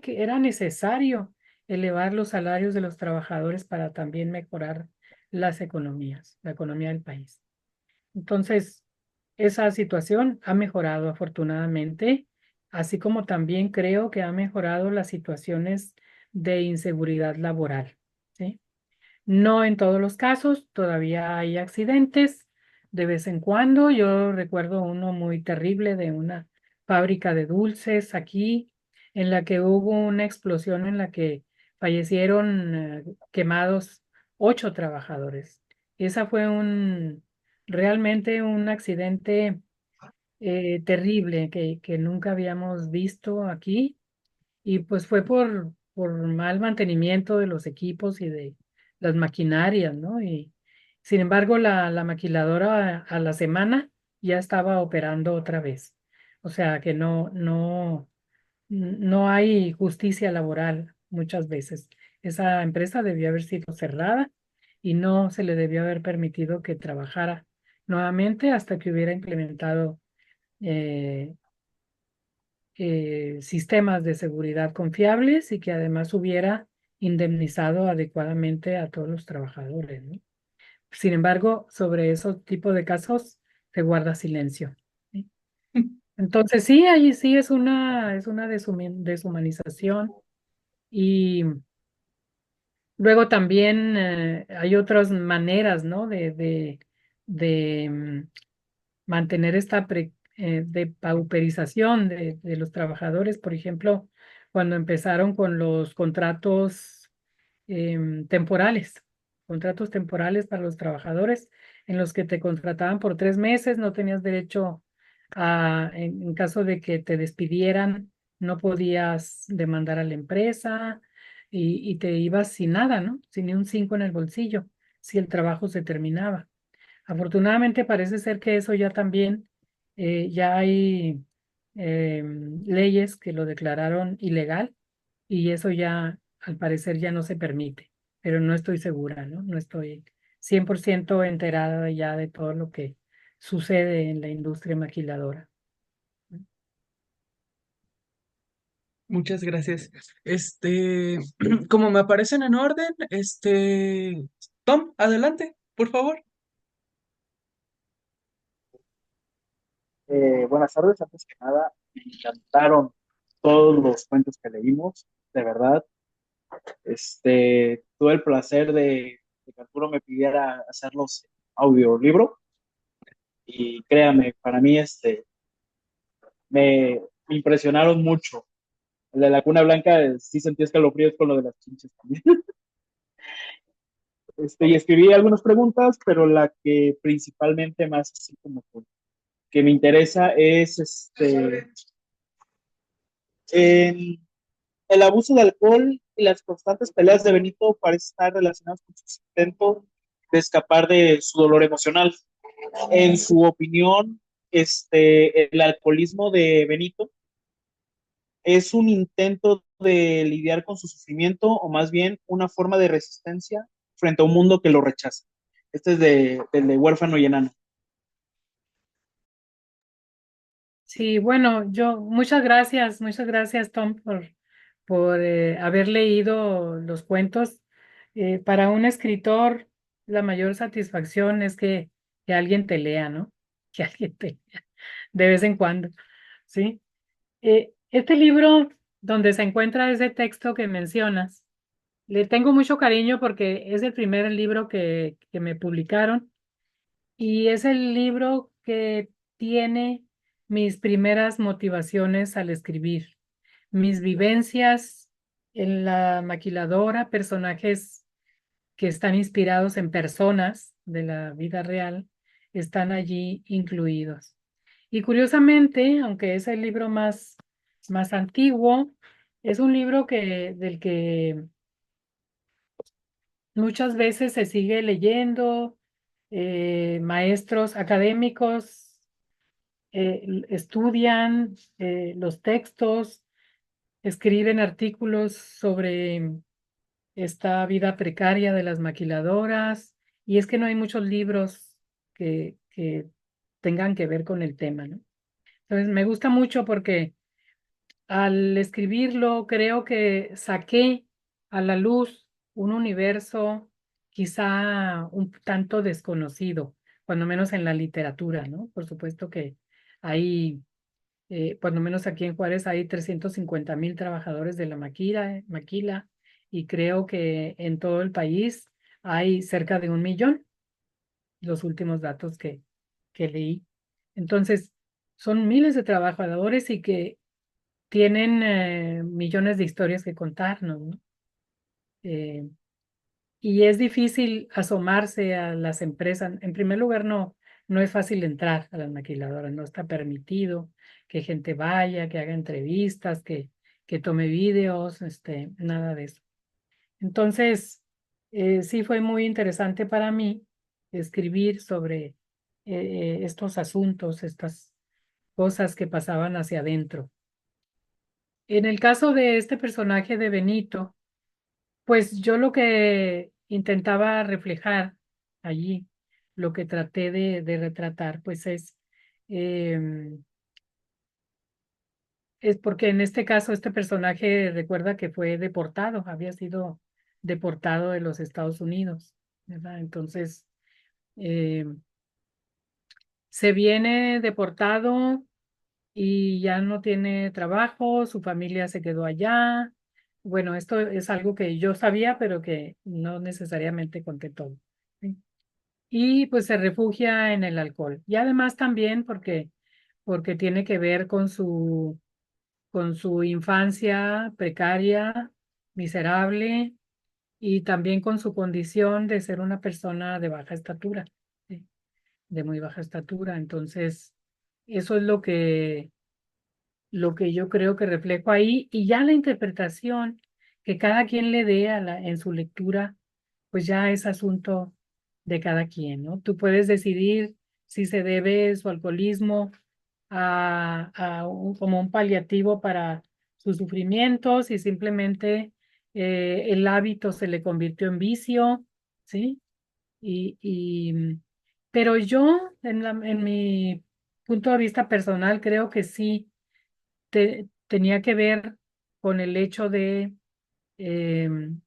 era necesario elevar los salarios de los trabajadores para también mejorar las economías, la economía del país. Entonces, esa situación ha mejorado afortunadamente, así como también creo que ha mejorado las situaciones de inseguridad laboral, ¿sí? No en todos los casos, todavía hay accidentes de vez en cuando. Yo recuerdo uno muy terrible de una fábrica de dulces aquí, en la que hubo una explosión en la que fallecieron quemados 8 trabajadores. Esa fue realmente un accidente terrible que nunca habíamos visto aquí y pues fue por mal mantenimiento de los equipos y de las maquinarias, ¿no? Y sin embargo, la maquiladora a la semana ya estaba operando otra vez. O sea que no hay justicia laboral muchas veces. Esa empresa debió haber sido cerrada y no se le debió haber permitido que trabajara nuevamente hasta que hubiera implementado eh, sistemas de seguridad confiables y que además hubiera indemnizado adecuadamente a todos los trabajadores, ¿no? Sin embargo, sobre esos tipos de casos se guarda silencio, ¿sí? Entonces sí, ahí sí es una deshumanización y luego también hay otras maneras, ¿no? De mantener esta de pauperización de los trabajadores. Por ejemplo, cuando empezaron con los contratos temporales para los trabajadores, en los que te contrataban por 3 meses, no tenías derecho en caso de que te despidieran, no podías demandar a la empresa y te ibas sin nada, ¿no? Sin ni un 5 en el bolsillo, si el trabajo se terminaba. Afortunadamente parece ser que eso ya también, ya hay leyes que lo declararon ilegal y eso ya al parecer ya no se permite, pero no estoy segura, ¿no? No estoy 100% enterada ya de todo lo que sucede en la industria maquiladora. Muchas gracias. Como me aparecen en orden, Tom, adelante, por favor. Buenas tardes, antes que nada, me encantaron todos los cuentos que leímos, de verdad. Tuve el placer de que Arturo me pidiera hacerlos en audiolibro y créame, para mí me impresionaron mucho. El de la Cuna Blanca sí sentí escalofríos con lo de las chinches también. Y escribí algunas preguntas, pero la que principalmente más así como que me interesa es en el abuso de alcohol y las constantes peleas de Benito parecen estar relacionadas con su intento de escapar de su dolor emocional. En su opinión, el alcoholismo de Benito es un intento de lidiar con su sufrimiento o más bien una forma de resistencia frente a un mundo que lo rechaza. Este es de Huérfano y Enano. Sí, bueno, muchas gracias, Tom, por haber leído los cuentos. Para un escritor, la mayor satisfacción es que alguien te lea, ¿no? Que alguien te lea de vez en cuando, ¿sí? Este libro donde se encuentra ese texto que mencionas, le tengo mucho cariño porque es el primer libro que me publicaron y es el libro que tiene mis primeras motivaciones al escribir, mis vivencias en la maquiladora, personajes que están inspirados en personas de la vida real, están allí incluidos. Y curiosamente, aunque es el libro más antiguo, es un libro del que muchas veces se sigue leyendo, maestros académicos estudian los textos, escriben artículos sobre esta vida precaria de las maquiladoras, y es que no hay muchos libros que tengan que ver con el tema, ¿no? Entonces me gusta mucho porque al escribirlo creo que saqué a la luz un universo quizá un tanto desconocido, cuando menos en la literatura, ¿no? Por supuesto que hay, cuando menos aquí en Juárez hay 350,000 trabajadores de la maquila y creo que en todo el país hay cerca de 1,000,000, los últimos datos que leí. Entonces, son miles de trabajadores y que tienen millones de historias que contarnos, ¿no? Eh, y es difícil asomarse a las empresas. En primer lugar, no es fácil entrar a las maquiladoras, no está permitido que gente vaya, que haga entrevistas, que tome videos, nada de eso. Entonces, sí fue muy interesante para mí escribir sobre estos asuntos, estas cosas que pasaban hacia adentro. En el caso de este personaje de Benito, pues yo lo que intentaba reflejar allí, lo que traté de retratar, pues em, es porque en este caso este personaje recuerda que fue deportado, había sido deportado de los Estados Unidos, ¿verdad? Entonces, em, se viene deportado y ya no tiene trabajo, su familia se quedó allá. Bueno, esto es algo que yo sabía, pero que no necesariamente conté todo, ¿sí? Y pues se refugia en el alcohol. Y además también porque tiene que ver con su infancia precaria, miserable, y también con su condición de ser una persona de baja estatura, ¿sí? De muy baja estatura. Entonces, eso es lo que yo creo que reflejo ahí, y ya la interpretación que cada quien le dé en su lectura, pues ya es asunto de cada quien, ¿no? Tú puedes decidir si se debe su alcoholismo como un paliativo para sus sufrimientos y simplemente el hábito se le convirtió en vicio, ¿sí? Pero yo, en mi punto de vista personal, creo que sí tenía que ver con el hecho de em,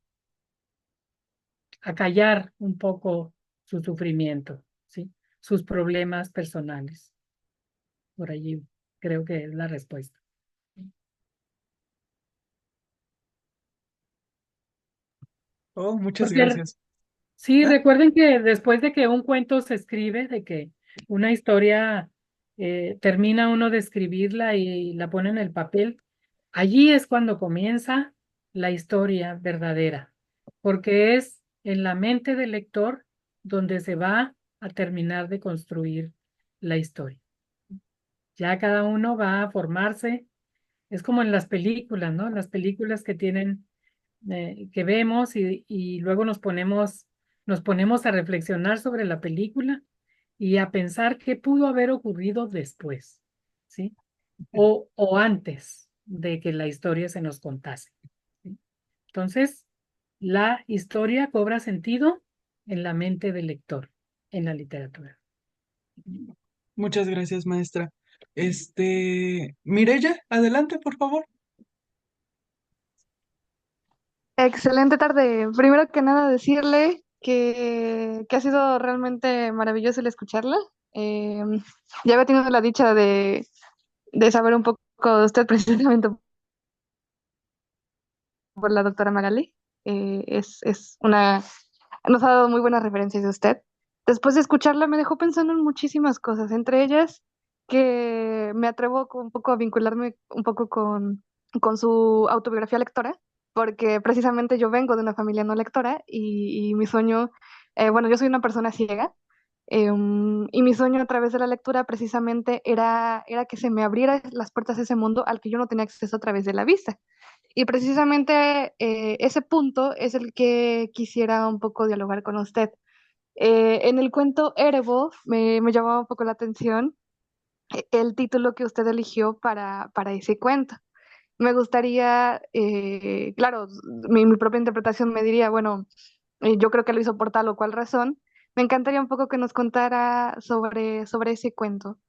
acallar un poco su sufrimiento, ¿sí? Sus problemas personales. Por allí creo que es la respuesta. Oh, muchas Porque gracias. sí, ¿Ah? recuerden que después de que un cuento se escribe, de que una historia termina uno de escribirla y la pone en el papel, allí es cuando comienza la historia verdadera, porque es en la mente del lector donde se va a terminar de construir la historia. Ya cada uno va a formarse, es como en las películas, ¿no? Las películas que tienen, que vemos y luego nos ponemos a reflexionar sobre la película y a pensar qué pudo haber ocurrido después, ¿sí? O antes de que la historia se nos contase, ¿sí? Entonces, la historia cobra sentido en la mente del lector, en la literatura. Muchas gracias, maestra. Mireya, adelante, por favor. Excelente tarde. Primero que nada, decirle que ha sido realmente maravilloso el escucharla. Eh, ya había tenido la dicha de saber un poco de usted precisamente por la doctora Magali. Nos ha dado muy buenas referencias de usted. Después de escucharla me dejó pensando en muchísimas cosas, entre ellas que me atrevo un poco a vincularme un poco con su autobiografía lectora, porque precisamente yo vengo de una familia no lectora y mi sueño, bueno, yo soy una persona ciega. Y mi sueño a través de la lectura precisamente era que se me abrieran las puertas a ese mundo al que yo no tenía acceso a través de la vista. Y precisamente ese punto es el que quisiera un poco dialogar con usted. En el cuento Erebo me llamaba un poco la atención el título que usted eligió para ese cuento. Me gustaría, claro, mi propia interpretación me diría, bueno, yo creo que lo hizo por tal o cual razón. Me encantaría un poco que nos contara sobre ese cuento,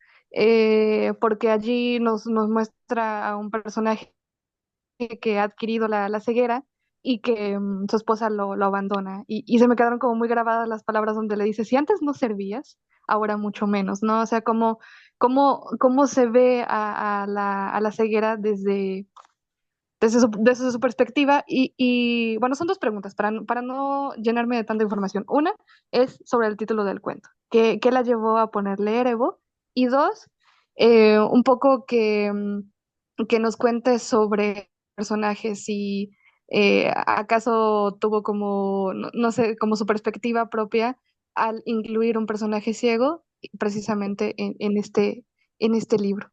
porque allí nos muestra a un personaje que ha adquirido la ceguera y que su esposa lo abandona. Y se me quedaron como muy grabadas las palabras donde le dice, si antes no servías, ahora mucho menos, ¿no? O sea, cómo se ve a la ceguera desde su perspectiva. Bueno, son dos preguntas para no llenarme de tanta información. Una es sobre el título del cuento. ¿Qué la llevó a ponerle Erebo? Y dos, un poco que nos cuente sobre personajes y acaso tuvo como, no sé, como su perspectiva propia al incluir un personaje ciego precisamente en este libro.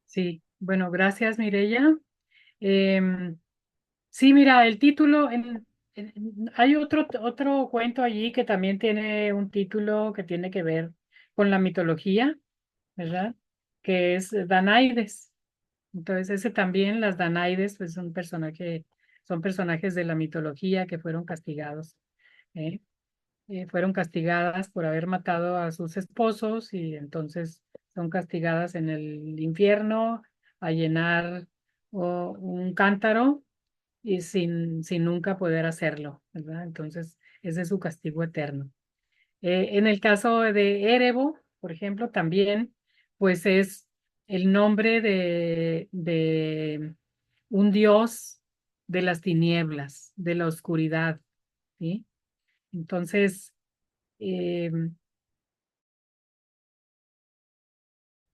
Sí, bueno, gracias, Mireya. Em, sí, mira, el título, hay otro cuento allí que también tiene un título que tiene que ver con la mitología, ¿verdad? Que es Danaides. Entonces, ese también, las Danaides, pues son personajes de la mitología que fueron castigados, ¿eh? Fueron castigadas por haber matado a sus esposos y entonces son castigadas en el infierno a llenar un cántaro y sin nunca poder hacerlo, ¿verdad? Entonces, ese es su castigo eterno. En el caso de Erebo, por ejemplo, también, pues es el nombre de un dios de las tinieblas, de la oscuridad, ¿sí? Entonces, eh,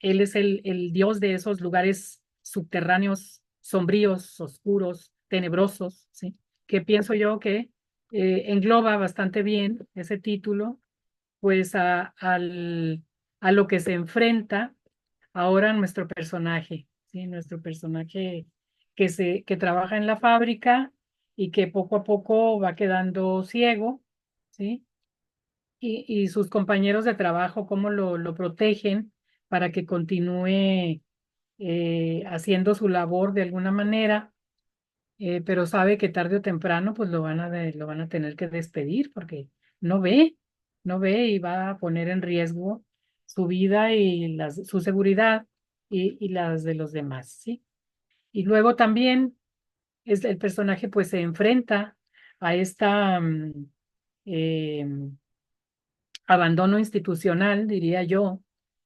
él es el dios de esos lugares subterráneos, sombríos, oscuros, tenebrosos, ¿sí? Que pienso yo que engloba bastante bien ese título, pues a lo que se enfrenta ahora nuestro personaje, ¿sí? Nuestro personaje que trabaja en la fábrica y que poco a poco va quedando ciego, ¿sí? y sus compañeros de trabajo, cómo lo protegen para que continúe haciendo su labor de alguna manera, pero sabe que tarde o temprano pues lo van a tener que despedir porque no ve, no ve y va a poner en riesgo su vida y su seguridad y las de los demás, ¿sí? Y luego también el personaje pues se enfrenta a esta abandono institucional, diría yo,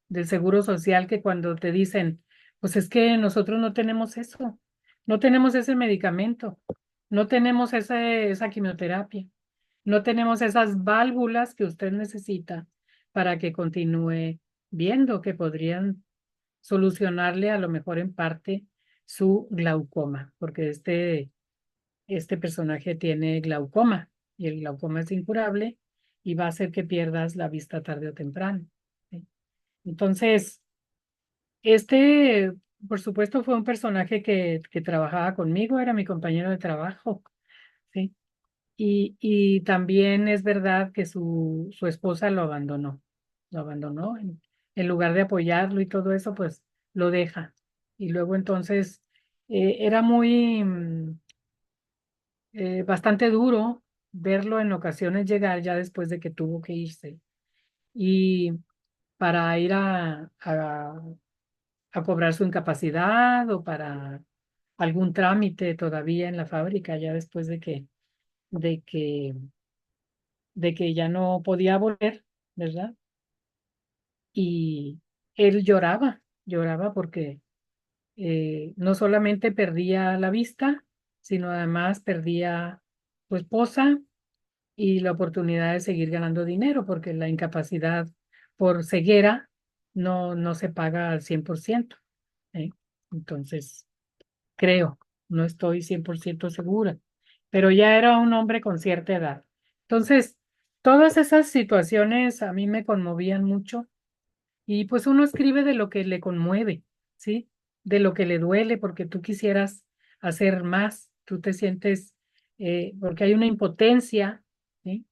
del seguro social, que cuando te dicen, pues es que nosotros no tenemos eso, no tenemos ese medicamento, no tenemos esa quimioterapia, no tenemos esas válvulas que usted necesita para que continúe viendo, que podrían solucionarle a lo mejor en parte su glaucoma, porque este personaje tiene glaucoma y el glaucoma es incurable y va a hacer que pierdas la vista tarde o temprano, ¿sí? Entonces, este, por supuesto, fue un personaje que trabajaba conmigo, era mi compañero de trabajo, ¿sí? Y también es verdad que su esposa lo abandonó, en lugar de apoyarlo y todo eso, pues lo deja. Y luego entonces era muy, bastante duro verlo en ocasiones llegar ya después de que tuvo que irse y para ir a cobrar su incapacidad o para algún trámite todavía en la fábrica ya después de que, de que ya no podía volver, ¿verdad? Y él lloraba porque no solamente perdía la vista, sino además perdía su esposa y la oportunidad de seguir ganando dinero, porque la incapacidad por ceguera no se paga al 100%, ¿eh? Entonces, creo, no estoy 100% segura, pero ya era un hombre con cierta edad. Entonces, todas esas situaciones a mí me conmovían mucho y pues uno escribe de lo que le conmueve, ¿sí? De lo que le duele, porque tú quisieras hacer más, tú te sientes, porque hay una impotencia, ¿sí?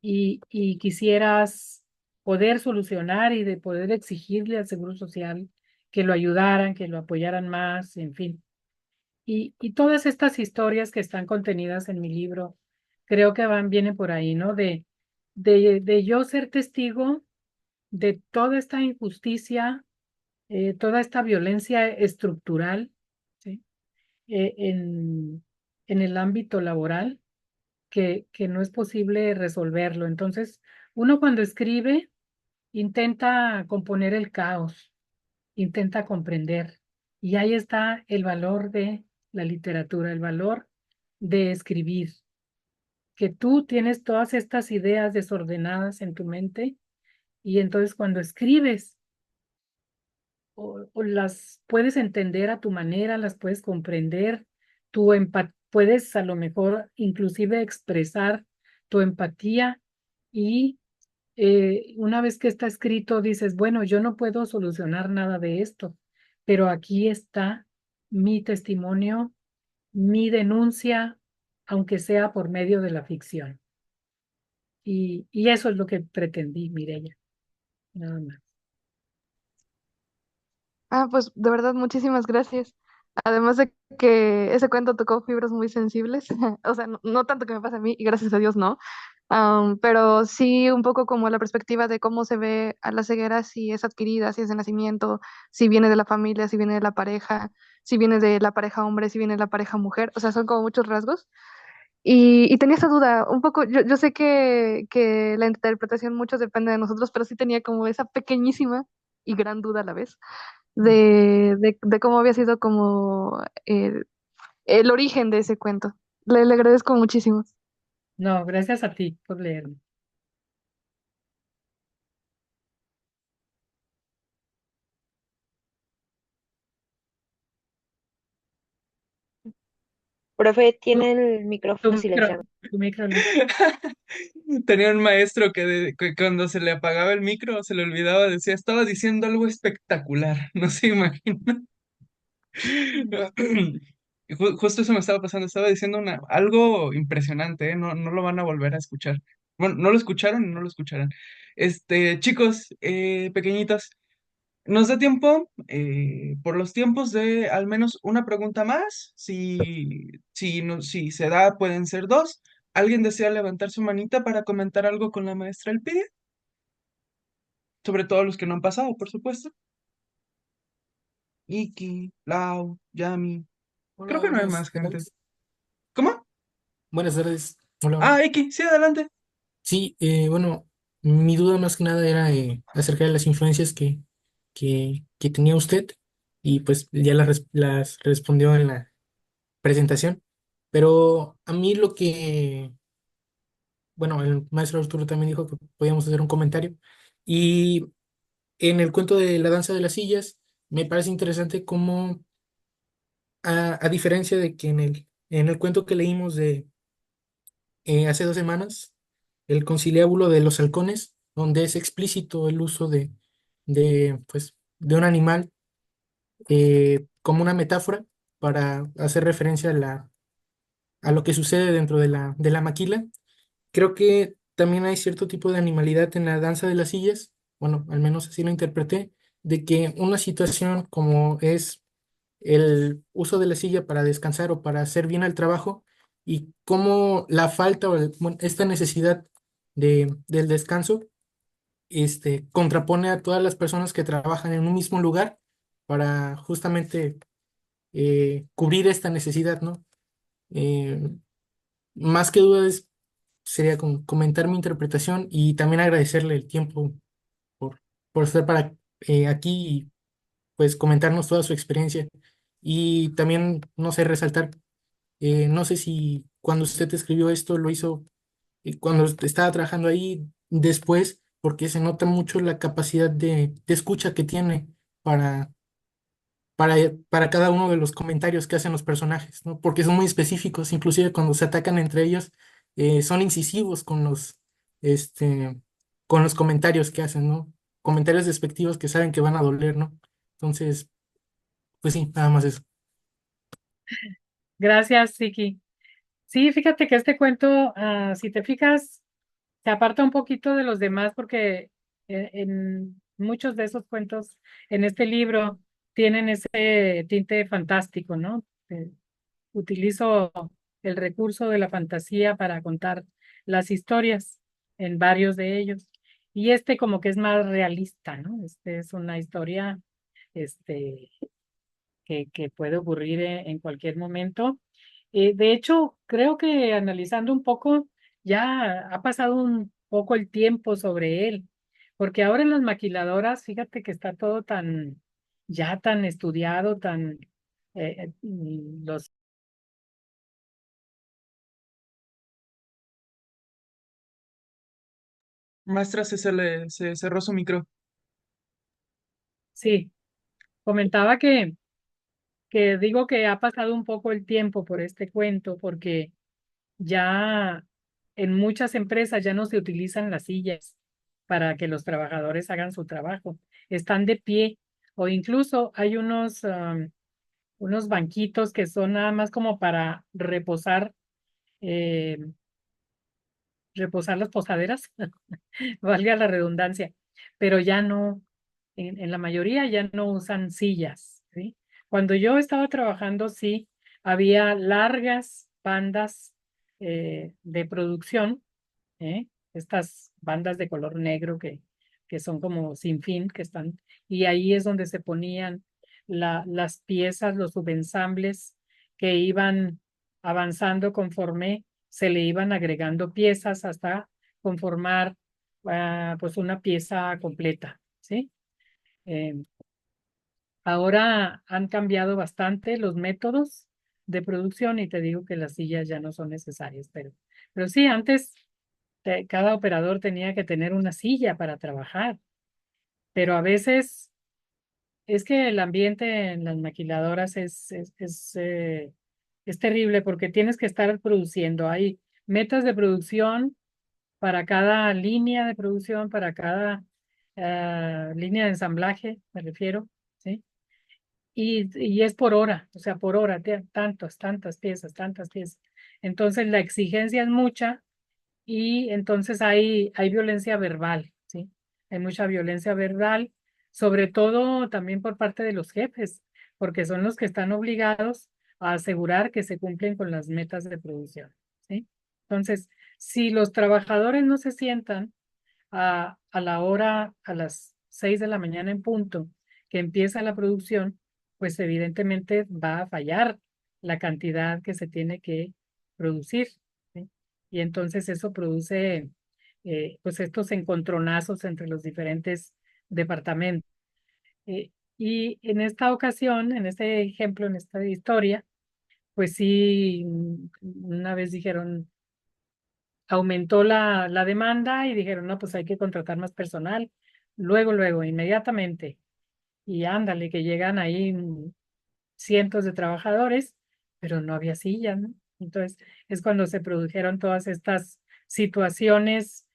Y quisieras poder solucionar y de poder exigirle al Seguro Social que lo ayudaran, que lo apoyaran más, en fin. Y todas estas historias que están contenidas en mi libro, creo que vienen por ahí, ¿no? De yo ser testigo de toda esta injusticia, toda esta violencia estructural, ¿sí? En el ámbito laboral que no es posible resolverlo. Entonces, uno cuando escribe intenta componer el caos, intenta comprender. Y ahí está el valor de la literatura, el valor de escribir, que tú tienes todas estas ideas desordenadas en tu mente y entonces cuando escribes o las puedes entender a tu manera, las puedes comprender, puedes a lo mejor inclusive expresar tu empatía y una vez que está escrito dices, bueno, yo no puedo solucionar nada de esto, pero aquí está mi testimonio, mi denuncia, aunque sea por medio de la ficción. Y eso es lo que pretendí, Mireya, nada más. Ah, pues de verdad, muchísimas gracias. Además de que ese cuento tocó fibras muy sensibles, o sea, no tanto que me pase a mí, y gracias a Dios no, pero sí un poco como la perspectiva de cómo se ve a la ceguera, si es adquirida, si es de nacimiento, si viene de la familia, si viene de la pareja, si viene de la pareja hombre, si viene de la pareja mujer, o sea, son como muchos rasgos. Y tenía esa duda, un poco, yo sé que la interpretación mucho depende de nosotros, pero sí tenía como esa pequeñísima y gran duda a la vez de cómo había sido como el origen de ese cuento. Le agradezco muchísimo. No, gracias a ti por leerme. Profe, Tu, tiene el tu micrófono micro, silenciado. tu micro, Luis. Tenía un maestro que cuando se le apagaba el micro, se le olvidaba, decía, estaba diciendo algo espectacular, no se imagina. Justo eso me estaba pasando, estaba diciendo algo impresionante, ¿eh? No, no lo van a volver a escuchar. Bueno, no lo escucharon, no lo escucharán. Chicos, pequeñitos, nos da tiempo, por los tiempos de al menos una pregunta más. Si se da, pueden ser dos. ¿Alguien desea levantar su manita para comentar algo con la maestra Elpidia? Sobre todo los que no han pasado, por supuesto. Iki, Lau, Yami. Creo Hola, que no hay buenas más gente. tardes. ¿Cómo? Buenas tardes. Hola. Ah, Iki, sí, adelante. Sí, bueno, mi duda más que nada era acerca de las influencias que tenía usted y pues ya las respondió en la presentación. Pero a mí bueno, el maestro Arturo también dijo que podíamos hacer un comentario. Y en el cuento de la danza de las sillas, me parece interesante cómo, a diferencia de que en el cuento que leímos de hace 2 semanas, el conciliábulo de los halcones, donde es explícito el uso pues, de un animal como una metáfora para hacer referencia a lo que sucede dentro de la maquila. Creo que también hay cierto tipo de animalidad en la danza de las sillas, bueno, al menos así lo interpreté, de que una situación como es el uso de la silla para descansar o para hacer bien el trabajo y cómo la falta bueno, esta necesidad del descanso contrapone a todas las personas que trabajan en un mismo lugar para justamente cubrir esta necesidad, ¿no? Eh, Más que dudas sería comentar mi interpretación y también agradecerle el tiempo por, por estar aquí y pues comentarnos toda su experiencia. Y también, no sé, resaltar, no sé si cuando usted escribió esto lo hizo cuando estaba trabajando ahí después, porque se nota mucho la capacidad de escucha que tiene para, para cada uno de los comentarios que hacen los personajes, ¿no? Porque son muy específicos, inclusive cuando se atacan entre ellos, son incisivos este, con los comentarios que hacen, ¿no? Comentarios despectivos que saben que van a doler, ¿no? Entonces, pues sí, nada más eso. Gracias, Siki. Sí, fíjate que este cuento, si te fijas, se aparta un poquito de los demás porque en muchos de esos cuentos en este libro tienen ese tinte fantástico, ¿no? Utilizo el recurso de la fantasía para contar las historias en varios de ellos. Y este como que es más realista, ¿no? Este es una historia este, que puede ocurrir en cualquier momento. De hecho, creo que analizando un poco, ya ha pasado un poco el tiempo sobre él, porque ahora en las maquiladoras, fíjate que está todo ya tan estudiado, los, Maestra, se cerró su micro. sí, comentaba que digo que ha pasado un poco el tiempo por este cuento, porque ya en muchas empresas ya no se utilizan las sillas para que los trabajadores hagan su trabajo. Están de pie o incluso hay unos banquitos que son nada más como para eh, reposar las posaderas, valga la redundancia, pero ya no, en la mayoría ya no usan sillas, ¿sí? Cuando yo estaba trabajando, sí, había largas bandas de producción, ¿eh? Estas bandas de color negro que son como sin fin, que están, y ahí es donde se ponían las piezas, los subensambles que iban avanzando conforme se le iban agregando piezas hasta conformar pues una pieza completa, ¿sí? Eh, Ahora han cambiado bastante los métodos de producción y te digo que las sillas ya no son necesarias, pero sí, antes cada operador tenía que tener una silla para trabajar, pero a veces es que el ambiente en las maquiladoras es terrible porque tienes que estar produciendo. Hay metas de producción para cada línea de producción, para cada línea de ensamblaje, me refiero, ¿sí? Y es por hora, o sea, por hora, tantas piezas, tantas piezas. Entonces la exigencia es mucha y entonces hay violencia verbal, ¿sí? Hay mucha violencia verbal, sobre todo también por parte de los jefes, porque son los que están obligados a asegurar que se cumplen con las metas de producción, ¿sí? Entonces, si los trabajadores no se sientan a la hora, a las 6 de la mañana en punto, que empieza la producción, pues evidentemente va a fallar la cantidad que se tiene que producir, ¿sí? Y entonces eso produce pues estos encontronazos entre los diferentes departamentos. Y en esta ocasión, en este ejemplo, en esta historia, pues sí, una vez dijeron, aumentó la demanda y dijeron, no, pues hay que contratar más personal. Luego, inmediatamente. Y ándale, que llegan ahí cientos de trabajadores, pero no había sillas, ¿no? Entonces, es cuando se produjeron todas estas situaciones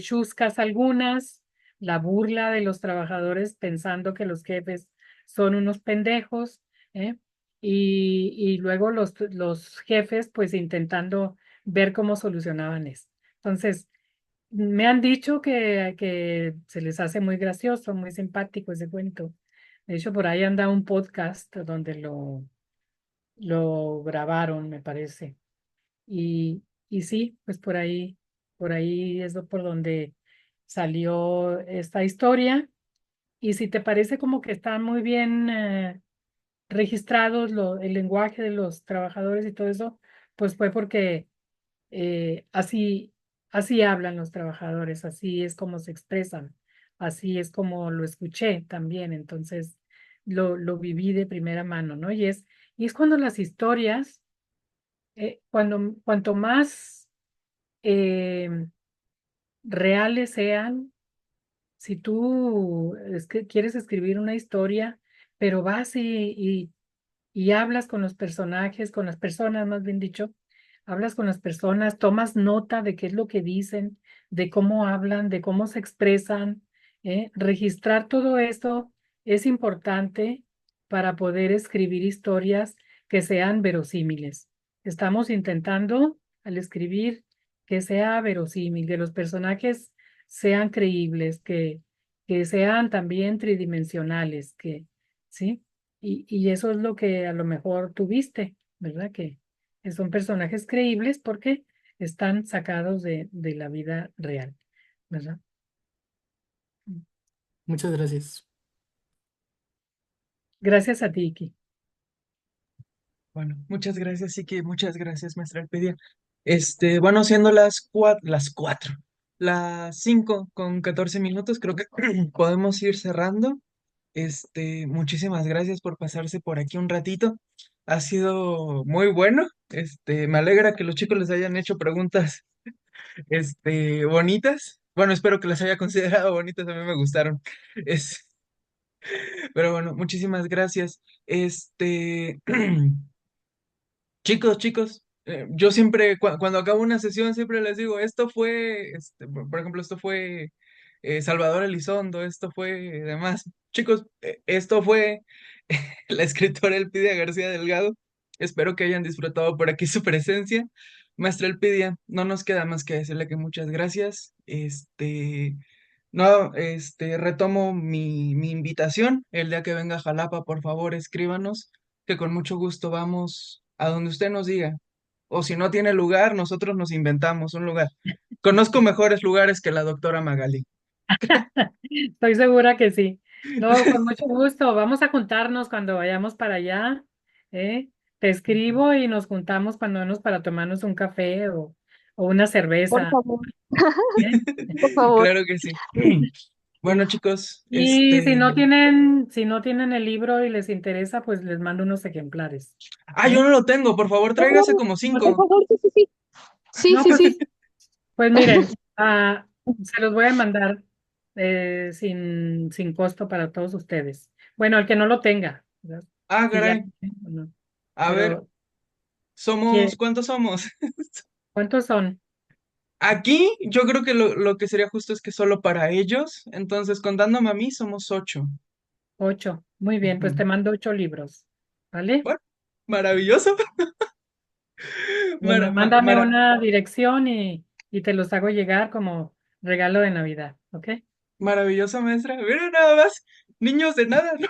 chuscas algunas, la burla de los trabajadores pensando que los jefes son unos pendejos, ¿eh? Y luego los jefes pues intentando ver cómo solucionaban eso. Entonces, me han dicho que se les hace muy gracioso, muy simpático ese cuento. De hecho, por ahí anda un podcast donde lo grabaron, me parece. Y sí, pues por ahí es por donde salió esta historia. Y si te parece como que están muy bien registrados el lenguaje de los trabajadores y todo eso, pues fue porque así, así hablan los trabajadores, así es como se expresan, así es como lo escuché también, entonces lo viví de primera mano, ¿no? Y es cuando las historias, cuanto más eh, reales sean, si tú quieres escribir una historia, pero vas y hablas con los personajes, con las personas, más bien dicho, hablas con las personas, tomas nota de qué es lo que dicen, de cómo hablan, de cómo se expresan. Registrar todo esto es importante para poder escribir historias que sean verosímiles. Estamos intentando, al escribir, que sea verosímil, que los personajes sean creíbles, que sean también tridimensionales, ¿sí? Y eso es lo que a lo mejor tuviste, ¿verdad? Que son personajes creíbles porque están sacados de la vida real, ¿verdad? Muchas gracias. Gracias a ti, Iki. Bueno, muchas gracias, sí que muchas gracias, maestra Alpedia. Bueno, siendo las 5:14, creo que podemos ir cerrando. Muchísimas gracias por pasarse por aquí un ratito. Ha sido muy bueno. Me alegra que los chicos les hayan hecho preguntas, bonitas. Bueno, espero que las haya considerado bonitas, a mí me gustaron. Es, pero bueno, muchísimas gracias. Chicos, yo siempre, cuando acabo una sesión, siempre les digo, esto fue, por ejemplo, esto fue Salvador Elizondo, esto fue demás. Chicos, esto fue la escritora Elpidia García Delgado. Espero que hayan disfrutado por aquí su presencia. Maestra Elpidia, no nos queda más que decirle que muchas gracias. No, retomo mi invitación. El día que venga a Jalapa, por favor, escríbanos, que con mucho gusto vamos a donde usted nos diga. O si no tiene lugar, nosotros nos inventamos un lugar. Conozco mejores lugares que la doctora Magali. Estoy segura que sí. No, con mucho gusto. Vamos a juntarnos cuando vayamos para allá, ¿eh? Te escribo y nos juntamos cuando menos para tomarnos un café o una Por cerveza, favor, ¿eh? por favor. Claro que sí. Bueno, chicos, Y si no tienen el libro y les interesa, pues les mando unos ejemplares, yo ¿eh? no lo tengo, por favor, Por tráigase favor, como por 5. favor, sí, sí, sí. Sí, No, sí, pues, sí. pues miren, se los voy a mandar sin costo para todos ustedes. Bueno, el que no lo tenga, ¿verdad? Si ya, Caray. no. A ver, Pero, ¿qué? ¿cuántos somos? ¿Cuántos son? Aquí yo creo que lo que sería justo es que solo para ellos, entonces contándome a mí somos 8. 8. Muy bien, pues Ujú. te mando 8 libros, ¿vale? Bueno, maravilloso. Bueno, mándame una dirección y te los hago llegar como regalo de Navidad, ¿ok? Maravillosa, maestra. Miren nada más, niños de nada, ¿no?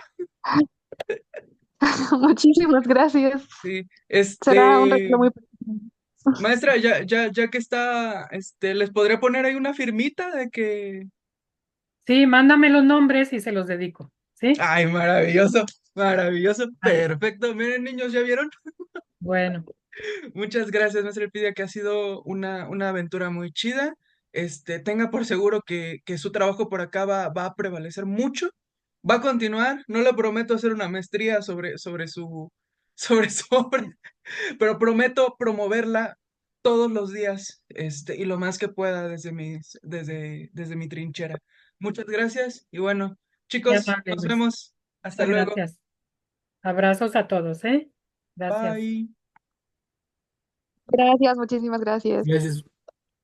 Muchísimas gracias. Sí, Será un regalo muy pequeño. maestra, ya que está, les podría poner ahí una firmita de que... Sí, mándame los nombres y se los dedico, ¿sí? Ay, maravilloso, maravilloso, Vale, perfecto. Miren, niños, ¿ya vieron? bueno, Muchas gracias, maestra Elpidia, que ha sido una aventura muy chida. Tenga por seguro que su trabajo por acá va a prevalecer mucho. Va a continuar. No le prometo hacer una maestría sobre su obra, pero prometo promoverla todos los días, y lo más que pueda desde mi trinchera. Muchas gracias y bueno, muy chicos, amable, nos Luis. vemos. Hasta Muchas luego. gracias. Abrazos a todos, ¿eh? Gracias. Bye. Gracias, muchísimas gracias. Gracias.